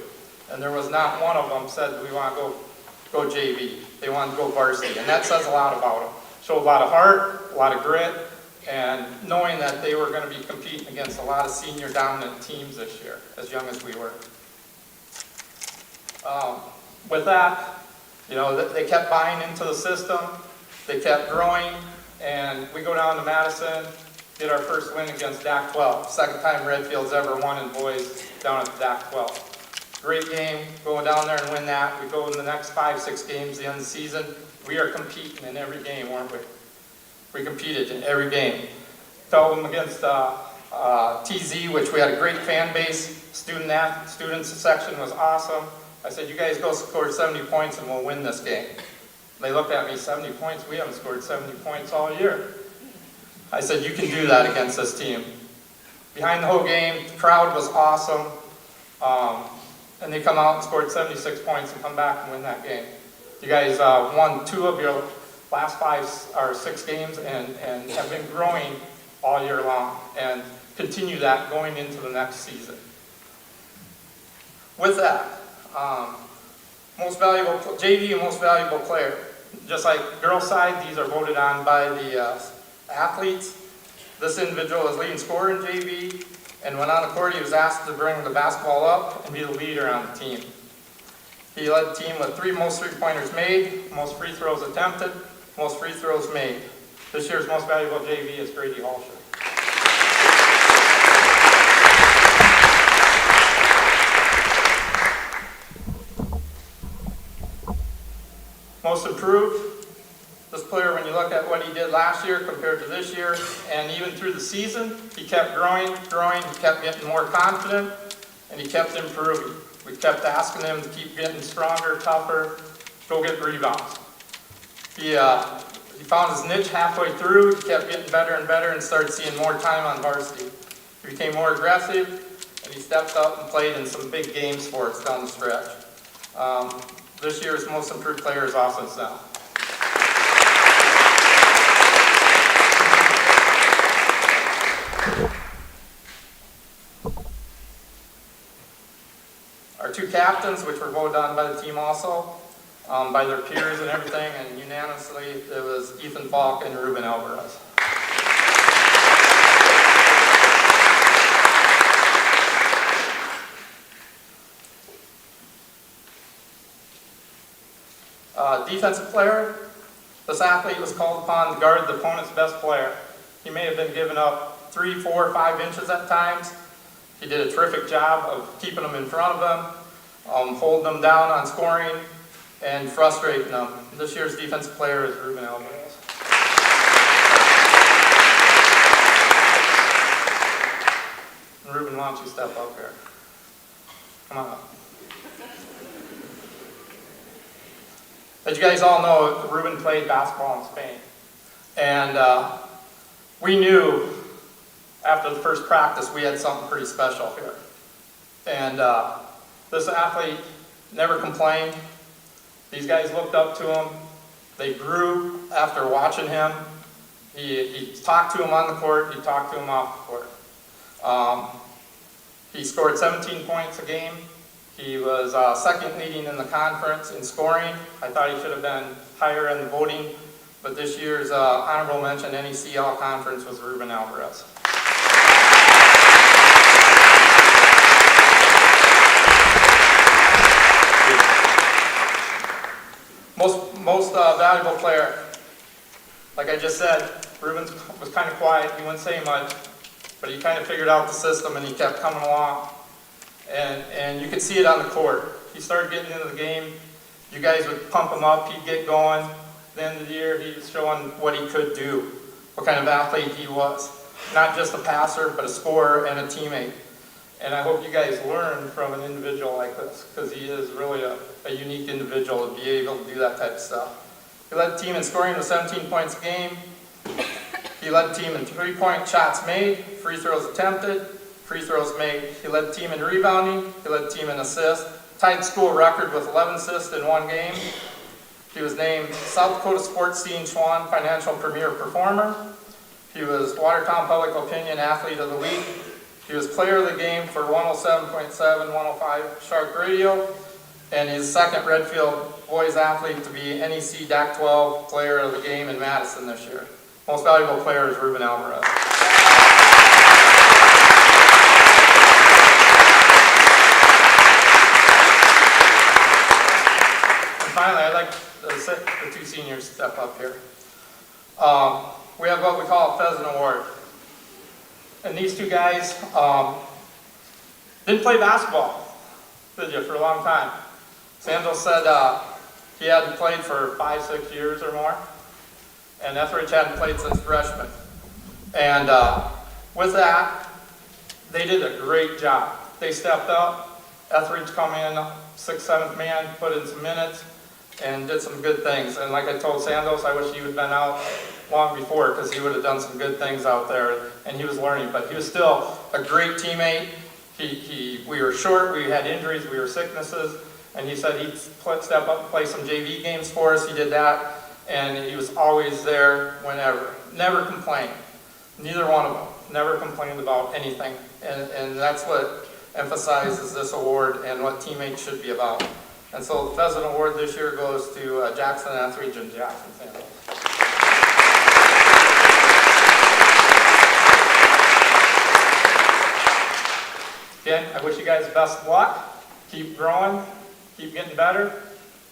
And there was not one of them said, we want to go JV. They wanted to go varsity, and that says a lot about them. Showed a lot of heart, a lot of grit, and knowing that they were going to be competing against a lot of senior dominant teams this year, as young as we were. With that, you know, they kept buying into the system, they kept growing, and we go down to Madison, get our first win against DAC-12. Second time Redfield's ever won in boys down at the DAC-12. Great game, going down there and win that. We go in the next 5-6 games, the end of the season. We are competing in every game, weren't we? We competed in every game. Fell them against TZ, which we had a great fan base. Students section was awesome. I said, you guys go score 70 points and we'll win this game. They looked at me, 70 points? We haven't scored 70 points all year. I said, you can do that against this team. Behind the whole game, the crowd was awesome. And they come out and scored 76 points and come back and win that game. You guys won 2 of your last 5 or 6 games and have been growing all year long and continue that going into the next season. With that, most valuable JV and most valuable player. Just like girls' side, these are voted on by the athletes. This individual is leading scorer in JV, and when on the court, he was asked to bring the basketball up and be the leader on the team. He led the team with most three-pointers made, most free throws attempted, most free throws made. This year's most valuable JV is Brady Holscher. Most improved, this player, when you look at what he did last year compared to this year, and even through the season, he kept growing, he kept getting more confident, and he kept improving. We kept asking him to keep getting stronger, tougher, go get rebounds. He found his niche halfway through, he kept getting better and better, and started seeing more time on varsity. He became more aggressive, and he stepped up and played in some big games for us down the stretch. This year's most improved player is Austin Snell. Our 2 captains, which were voted on by the team also, by their peers and everything, and unanimously, it was Ethan Falk and Ruben Alvarez. Defensive player, this athlete was called upon to guard the opponent's best player. He may have been giving up 3, 4, 5 inches at times. He did a terrific job of keeping them in front of them, holding them down on scoring, and frustrating them. This year's defensive player is Ruben Alvarez. And Ruben, why don't you step up here? Come on up. As you guys all know, Ruben played basketball in Spain. And we knew after the first practice we had something pretty special here. And this athlete never complained. These guys looked up to him. They grew after watching him. He talked to him on the court. He talked to him off the court. He scored 17 points a game. He was second leading in the conference in scoring. I thought he should have been higher in the voting, but this year's honorable mention NEC All-Conference was Ruben Alvarez. Most valuable player. Like I just said, Ruben was kind of quiet. He wouldn't say much, but he kind of figured out the system and he kept coming along. And you could see it on the court. He started getting into the game. You guys would pump him up. He'd get going. At the end of the year, he was showing what he could do, what kind of athlete he was. Not just a passer, but a scorer and a teammate. And I hope you guys learn from an individual like this, because he is really a unique individual to be able to do that type of stuff. He led the team in scoring with 17 points a game. He led the team in three-point shots made, free throws attempted, free throws made. He led the team in rebounding. He led the team in assists. Tied school record with 11 assists in one game. He was named South Dakota Sports Scene Schwann Financial Premier Performer. He was Watertown Public Opinion Athlete of the Week. He was Player of the Game for 107.7, 105 Shark Radio. And he's second Redfield Boys Athlete to be NEC DAC-12 Player of the Game in Madison this year. Most valuable player is Ruben Alvarez. Finally, I'd like the two seniors to step up here. We have what we call a Pheasant Award. And these two guys didn't play basketball, did you, for a long time. Sandal said he hadn't played for 5-6 years or more, and Etheridge hadn't played since freshman. And with that, they did a great job. They stepped up. Etheridge come in, 6th, 7th man, put in some minutes, and did some good things. And like I told Sandos, I wish he would have been out long before, because he would have done some good things out there, and he was learning. But he was still a great teammate. We were short, we had injuries, we were sicknesses, and he said he'd step up and play some JV games for us. He did that, and he was always there whenever. Never complained. Neither one of them never complained about anything. And that's what emphasizes this award and what teammates should be about. And so the Pheasant Award this year goes to Jackson Etheridge and Jackson Sandals. Again, I wish you guys best of luck. Keep growing, keep getting better,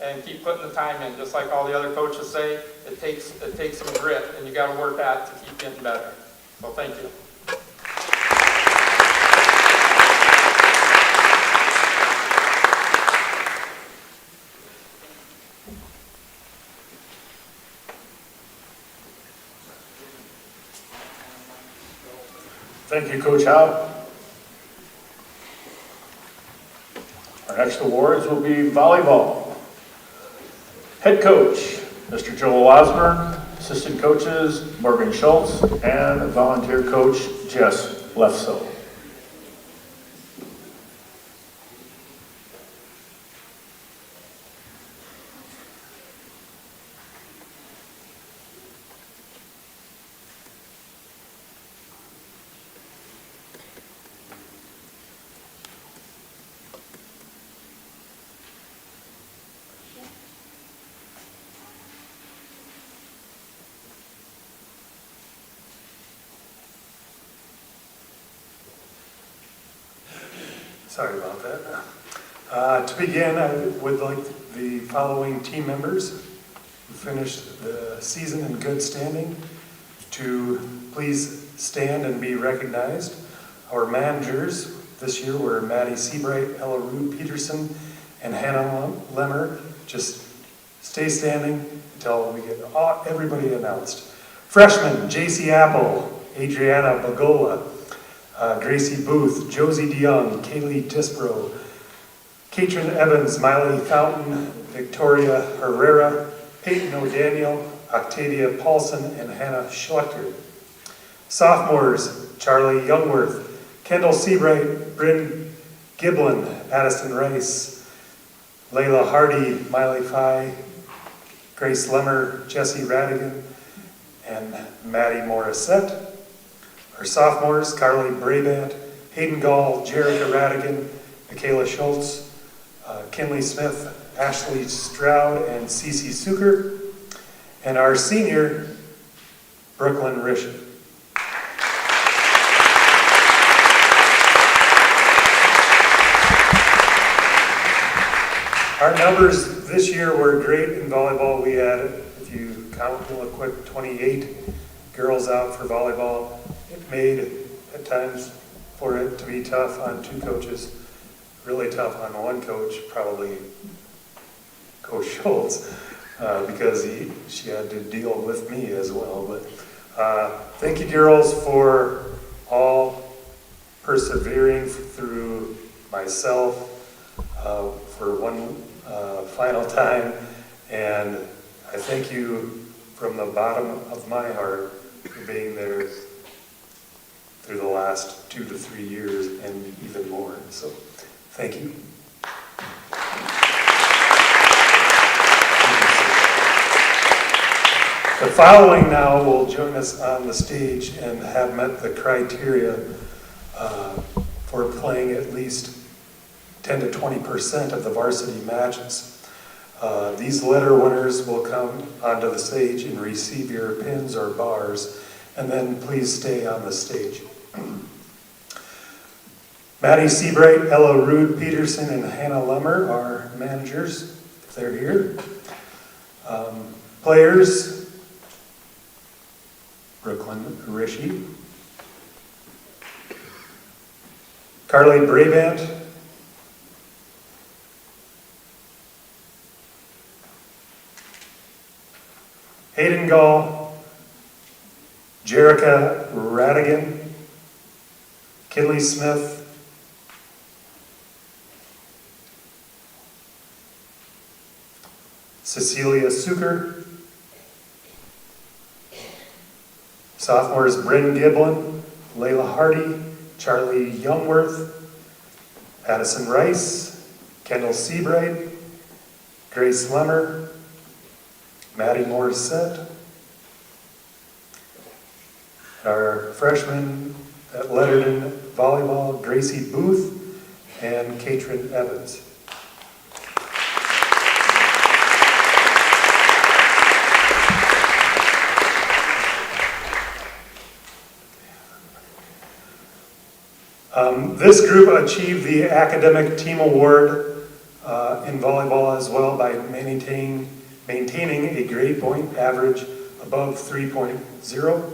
and keep putting the time in. Just like all the other coaches say, it takes some grit, and you got to work at it to keep getting better. So thank you. Thank you, Coach Howe. Our next awards will be volleyball. Head coach, Mr. Joel Osborne, assistant coaches, Morgan Schultz, and volunteer coach, Jess Lefso. Sorry about that. To begin, I would like the following team members who finished the season in good standing to please stand and be recognized. Our managers this year were Maddie Seabright, Ella Rude Peterson, and Hannah Lemmer. Just stay standing until we get everybody announced. Freshmen, JC Apple, Adriana Bagola, Gracie Booth, Josie DeYoung, Kaylee Disbro, Katrin Evans, Miley Fountain, Victoria Herrera, Peyton O'Daniel, Octavia Paulson, and Hannah Schlechter. Sophomores, Charlie Youngworth, Kendall Seabright, Bryn Giblin, Addison Rice, Layla Hardy, Miley Phi, Grace Lemmer, Jesse Radigan, and Maddie Morissette. Our sophomores, Carly Brabant, Hayden Gall, Jerica Radigan, Michaela Schultz, Kinley Smith, Ashley Stroud, and Cece Suker. And our senior, Brooklyn Rish. Our numbers this year were great in volleyball. We had, if you count real quick, 28 girls out for volleyball. It made, at times, for it to be tough on two coaches, really tough on one coach, probably Coach Schultz, because she had to deal with me as well. But thank you, girls, for all persevering through myself for one final time, and I thank you from the bottom of my heart for being there through the last 2 to 3 years and even more. So, thank you. The following now will join us on the stage and have met the criteria for playing at least 10 to 20% of the varsity matches. These letter winners will come onto the stage and receive your pins or bars, and then please stay on the stage. Maddie Seabright, Ella Rude Peterson, and Hannah Lemmer are managers, if they're here. Players, Brooklyn Rishi, Carly Brabant, Hayden Gall, Jerica Radigan, Kinley Smith, Cecilia Suker, sophomores Bryn Giblin, Layla Hardy, Charlie Youngworth, Addison Rice, Kendall Seabright, Grace Lemmer, Maddie Morissette. Our freshmen at Letterden Volleyball, Gracie Booth and Katrin Evans. This group achieved the Academic Team Award in volleyball as well by maintaining a grade point average above 3.0.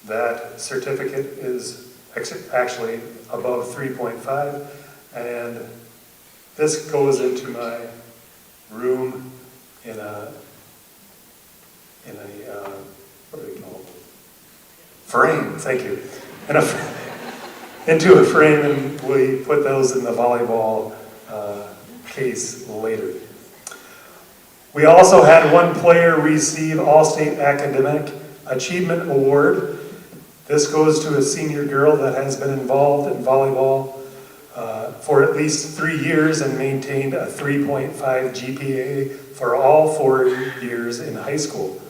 That certificate is actually above 3.5, and this goes into my room in a what do we call it? Frame, thank you. Into a frame, and we put those in the volleyball case later. We also had one player receive All-State Academic Achievement Award. This goes to a senior girl that has been involved in volleyball for at least 3 years and maintained a 3.5 GPA for all 4 years in high school.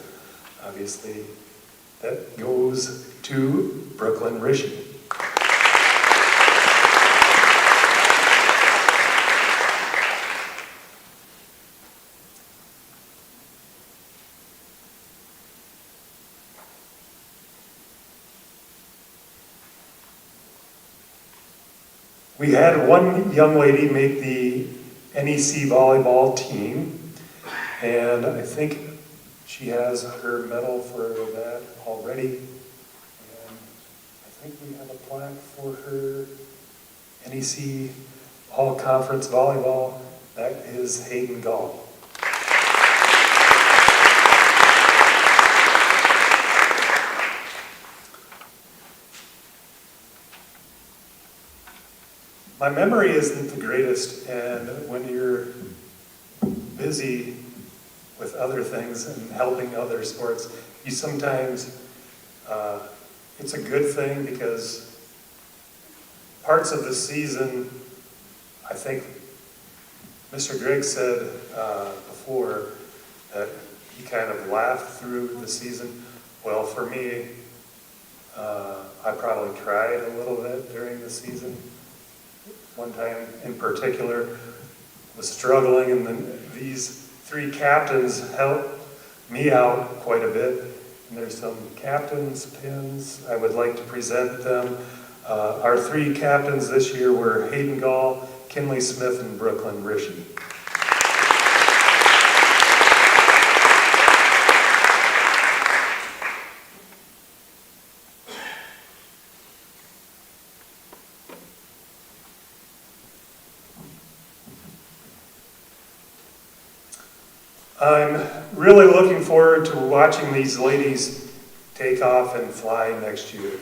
Obviously, that goes to Brooklyn Rishi. We had one young lady make the NEC volleyball team, and I think she has her medal for that already. And I think we have a plaque for her NEC All-Conference Volleyball. That is Hayden Gall. My memory isn't the greatest, and when you're busy with other things and helping other sports, you sometimes, it's a good thing because parts of the season, I think Mr. Gregg said before that he kind of laughed through the season. Well, for me, I probably cried a little bit during the season. One time in particular, was struggling, and then these three captains helped me out quite a bit. And there's some captains' pins. I would like to present them. Our three captains this year were Hayden Gall, Kinley Smith, and Brooklyn Rishi. I'm really looking forward to watching these ladies take off and fly next year.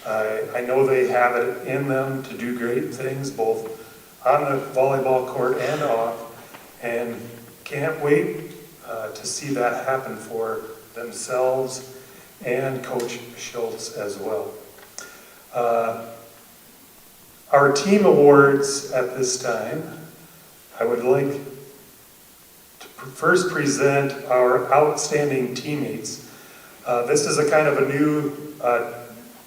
I know they have it in them to do great things, both on the volleyball court and off, and can't wait to see that happen for themselves and Coach Schultz as well. Our team awards at this time, I would like first present our outstanding teammates. This is a kind of a new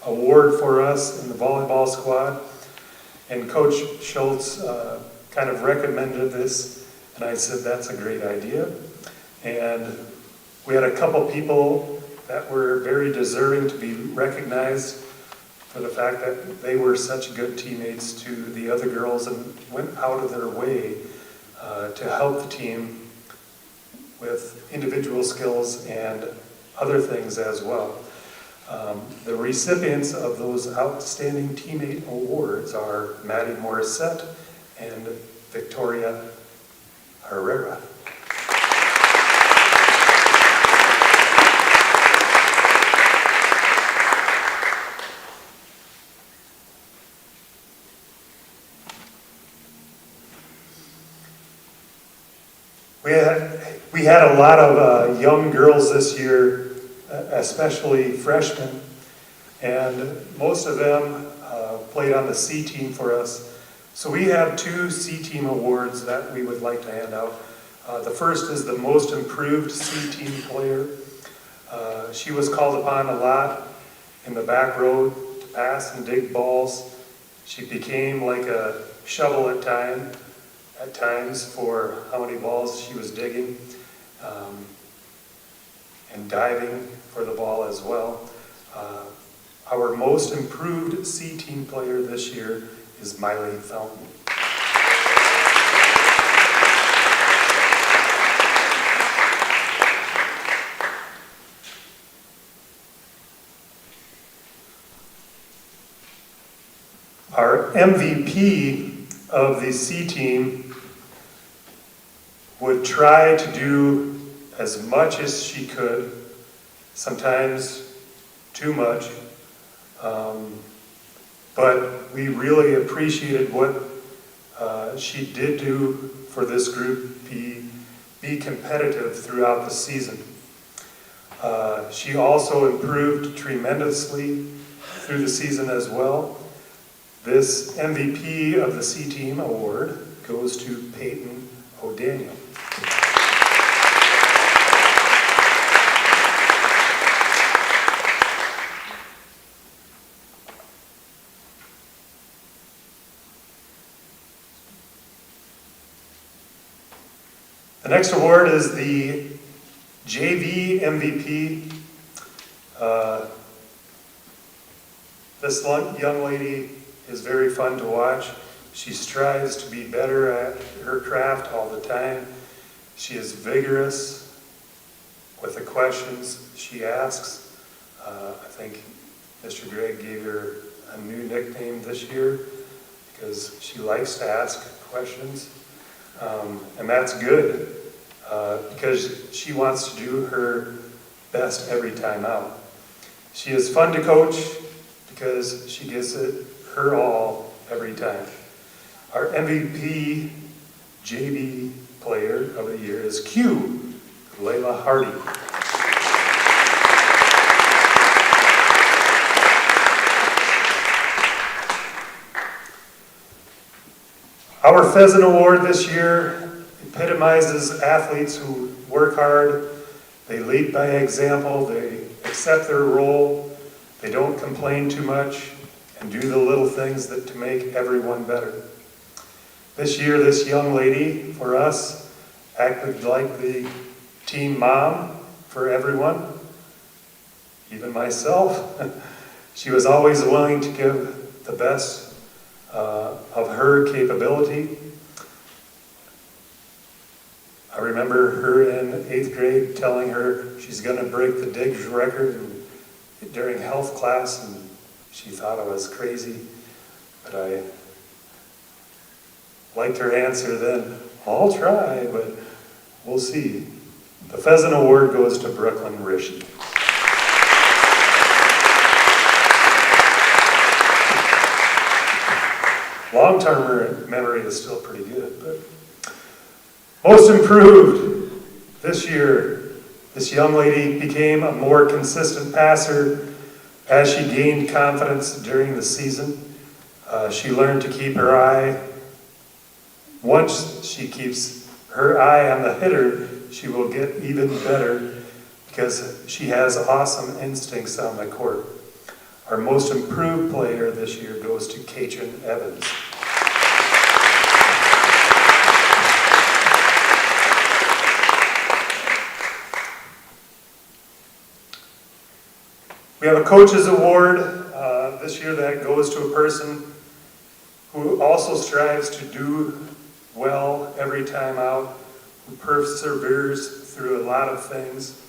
award for us in the volleyball squad, and Coach Schultz kind of recommended this, and I said that's a great idea. And we had a couple people that were very deserving to be recognized for the fact that they were such good teammates to the other girls and went out of their way to help the team with individual skills and other things as well. The recipients of those outstanding teammate awards are Maddie Morissette and Victoria Herrera. We had a lot of young girls this year, especially freshmen, and most of them played on the C team for us. So we have 2 C team awards that we would like to hand out. The first is the most improved C team player. She was called upon a lot in the back row to pass and dig balls. She became like a shovel at times for how many balls she was digging, and diving for the ball as well. Our most improved C team player this year is Miley Fountain. Our MVP of the C team would try to do as much as she could, sometimes too much, but we really appreciated what she did do for this group, be competitive throughout the season. She also improved tremendously through the season as well. This MVP of the C Team award goes to Peyton O'Daniel. The next award is the JV MVP. This young lady is very fun to watch. She strives to be better at her craft all the time. She is vigorous with the questions she asks. I think Mr. Gregg gave her a new nickname this year because she likes to ask questions. And that's good because she wants to do her best every time out. She is fun to coach because she gives it her all every time. Our MVP JV player of the year is Q, Layla Hardy. Our Pheasant Award this year epitomizes athletes who work hard, they lead by example, they accept their role, they don't complain too much, and do the little things that to make everyone better. This year, this young lady, for us, acted like the team mom for everyone, even myself. She was always willing to give the best of her capability. I remember her in 8th grade telling her she's going to break the Diggs record during health class, and she thought I was crazy, but I liked her answer then. I'll try, but we'll see. The Pheasant Award goes to Brooklyn Rishi. Long-term memory is still pretty good, but most improved this year, this young lady became a more consistent passer as she gained confidence during the season. She learned to keep her eye. Once she keeps her eye on the hitter, she will get even better because she has awesome instincts on the court. Our most improved player this year goes to Katrin Evans. We have a coach's award this year that goes to a person who also strives to do well every time out, who perseveres through a lot of things.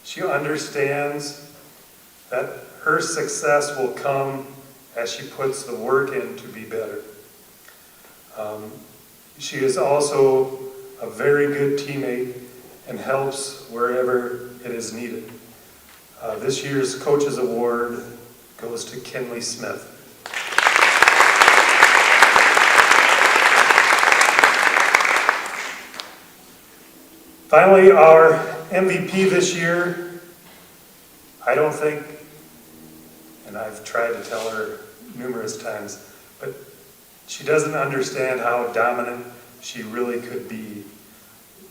She understands that her success will come as she puts the work in to be better. She is also a very good teammate and helps wherever it is needed. This year's Coach's Award goes to Kinley Smith. Finally, our MVP this year, I don't think, and I've tried to tell her numerous times, but she doesn't understand how dominant she really could be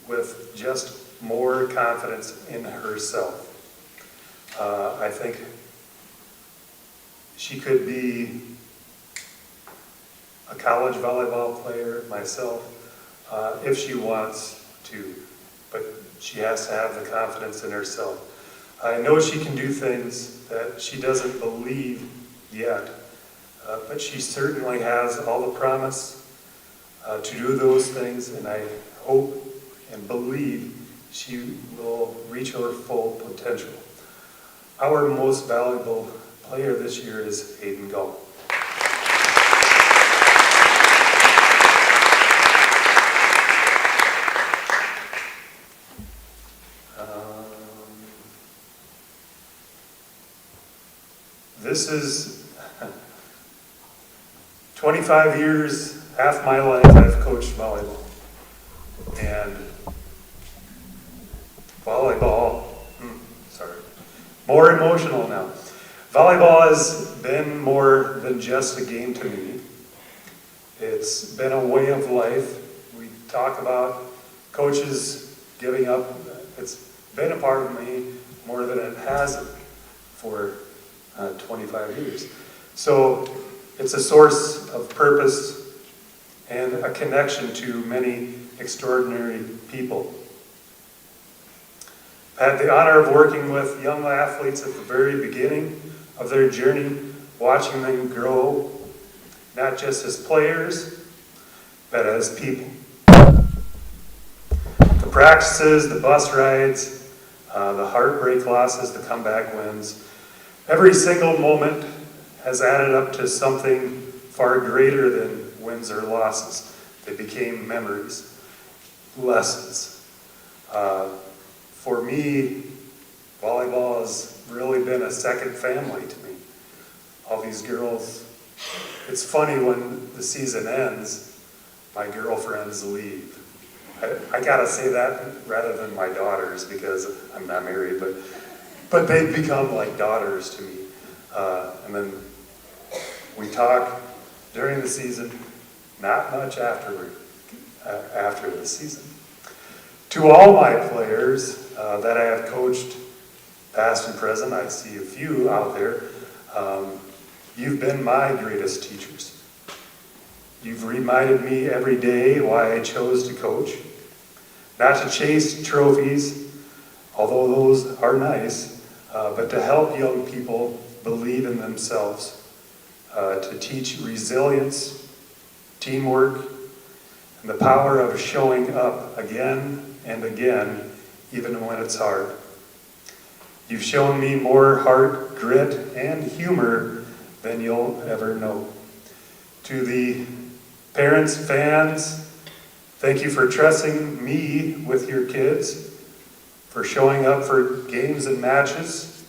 with just more confidence in herself. I think she could be a college volleyball player myself if she wants to, but she has to have the confidence in herself. I know she can do things that she doesn't believe yet, but she certainly has all the promise to do those things, and I hope and believe she will reach her full potential. Our most valuable player this year is Hayden Gull. This is 25 years, half my life I've coached volleyball. And volleyball, more emotional now. Volleyball has been more than just a game to me. It's been a way of life. We talk about coaches giving up. It's been a part of me more than it hasn't for 25 years. So it's a source of purpose and a connection to many extraordinary people. I had the honor of working with young athletes at the very beginning of their journey, watching them grow, not just as players, but as people. The practices, the bus rides, the heartbreak losses, the comeback wins, every single moment has added up to something far greater than wins or losses. They became memories, lessons. For me, volleyball has really been a second family to me. All these girls, it's funny when the season ends, my girlfriends leave. I gotta say that rather than my daughters because I'm not married, but they've become like daughters to me. And then we talk during the season, not much after the season. To all my players that I have coached, past and present, I see a few out there, you've been my greatest teachers. You've reminded me every day why I chose to coach. Not to chase trophies, although those are nice, but to help young people believe in themselves, to teach resilience, teamwork, and the power of showing up again and again, even when it's hard. You've shown me more heart, grit, and humor than you'll ever know. To the parents, fans, thank you for trusting me with your kids, for showing up for games and matches,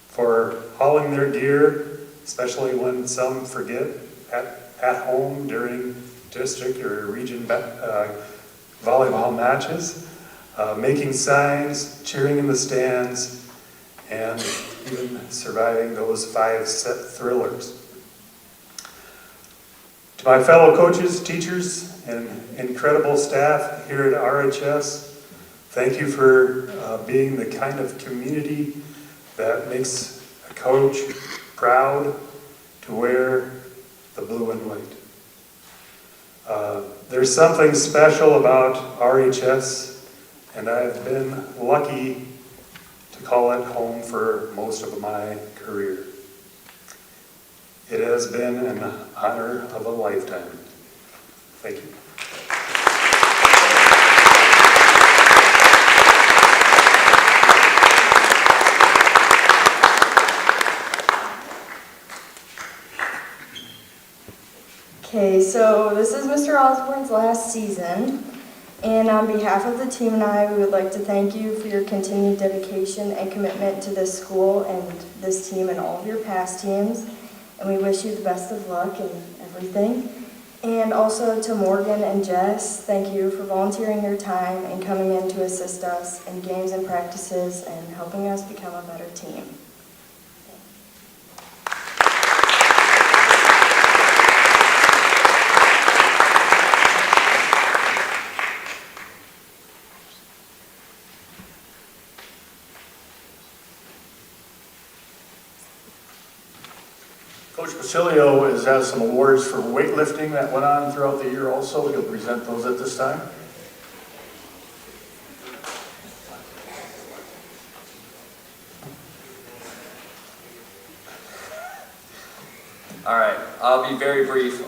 for hauling their gear, especially when some forget at home during district or region volleyball matches, making signs, cheering in the stands, and even surviving those 5-set thrillers. To my fellow coaches, teachers, and incredible staff here at RHS, thank you for being the kind of community that makes a coach proud to wear the blue and white. There's something special about RHS, and I've been lucky to call it home for most of my career. It has been an honor of a lifetime. Thank you. Okay, so this is Mr. Osborne's last season, and on behalf of the team and I, we would like to thank you for your continued dedication and commitment to this school and this team and all of your past teams, and we wish you the best of luck in everything. And also to Morgan and Jess, thank you for volunteering your time and coming in to assist us in games and practices and helping us become a better team. Coach Basilio has some awards for weightlifting that went on throughout the year also. He'll present those at this time. All right, I'll be very brief.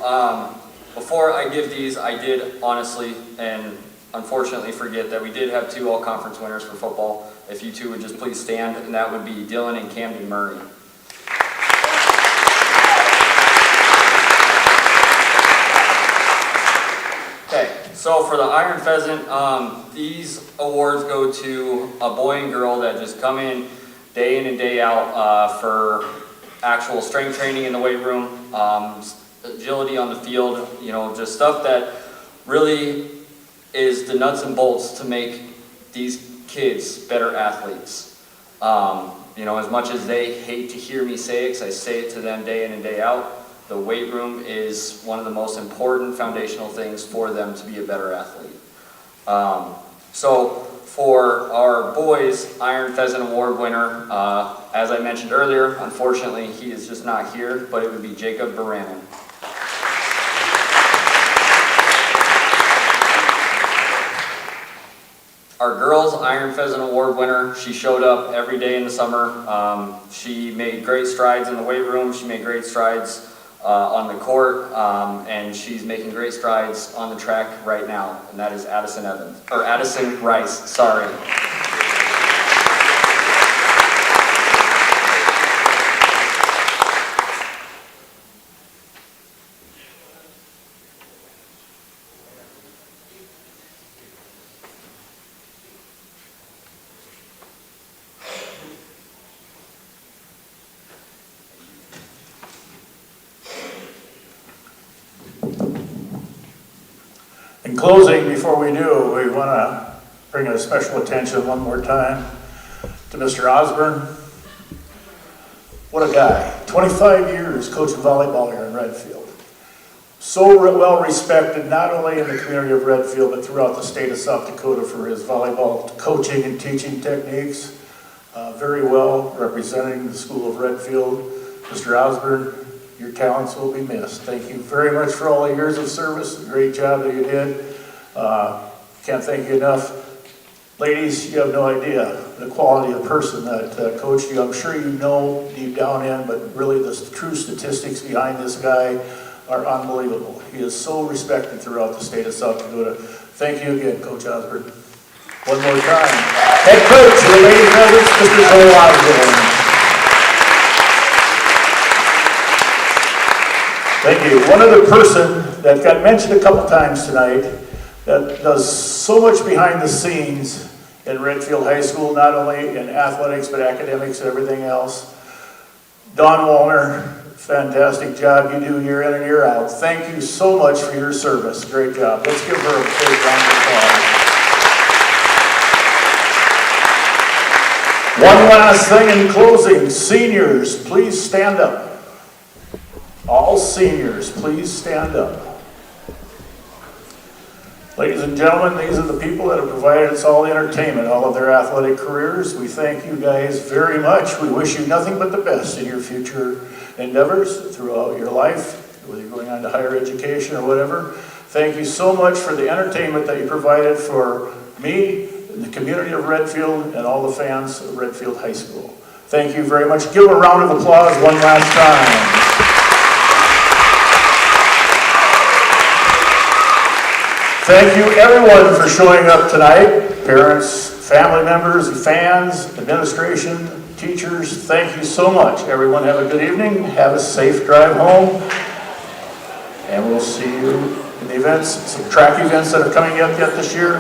Before I give these, I did honestly and unfortunately forget that we did have 2 all-conference winners for football. If you 2 would just please stand, and that would be Dylan and Camden Murray. Okay, so for the Iron Pheasant, these awards go to a boy and girl that just come in and day out for actual strength training in the weight room, agility on the field, you know, just stuff that really is the nuts and bolts to make these kids better athletes. You know, as much as they hate to hear me say it, because I say it to them day in and day out, the weight room is one of the most important foundational things for them to be a better athlete. So for our boys Iron Pheasant Award winner, as I mentioned earlier, unfortunately he is just not here, but it would be Jacob Baranin. Our girls Iron Pheasant Award winner, she showed up every day in the summer. She made great strides in the weight room, she made great strides on the court, and she's making great strides on the track right now, and that is Addison Rice, sorry. In closing, before we do, we want to bring a special attention one more time to Mr. Osborne. What a guy. 25 years coaching volleyball here in Redfield. so well respected, not only in the community of Redfield, but throughout the state of South Dakota for his volleyball coaching and teaching techniques. Very well representing the school of Redfield. Mr. Osborne, your talents will be missed. Thank you very much for all the years of service. Great job that you did. Can't thank you enough. Ladies, you have no idea the quality of person that coached you. I'm sure you know deep down in, but really the true statistics behind this guy are unbelievable. He is so respected throughout the state of South Dakota. Thank you again, Coach Osborne. One more time. Head coach for the Lady Pheasants, Mr. Joel Osborne. Thank you. One other person that got mentioned a couple times tonight that does so much behind the scenes in Redfield High School, not only in athletics, but academics and everything else. Dawn Wallner, fantastic job you do year in and year out. Thank you so much for your service. Great job. Let's give her a big round of applause. One last thing in closing. Seniors, please stand up. All seniors, please stand up. Ladies and gentlemen, these are the people that have provided us all the entertainment, all of their athletic careers. We thank you guys very much. We wish you nothing but the best in your future endeavors throughout your life, whether you're going on to higher education or whatever. Thank you so much for the entertainment that you provided for me, the community of Redfield, and all the fans of Redfield High School. Thank you very much. Give a round of applause one last time. Thank you everyone for showing up tonight. Parents, family members, fans, administration, teachers, thank you so much. Everyone have a good evening. Have a safe drive home. And we'll see you in the events, some track events that are coming up yet this year.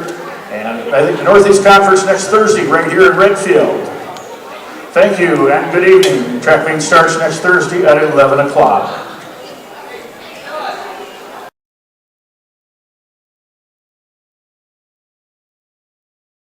And I think the Northeast Conference next Thursday right here in Redfield. Thank you and good evening. Track meet starts next Thursday at 11 o'clock.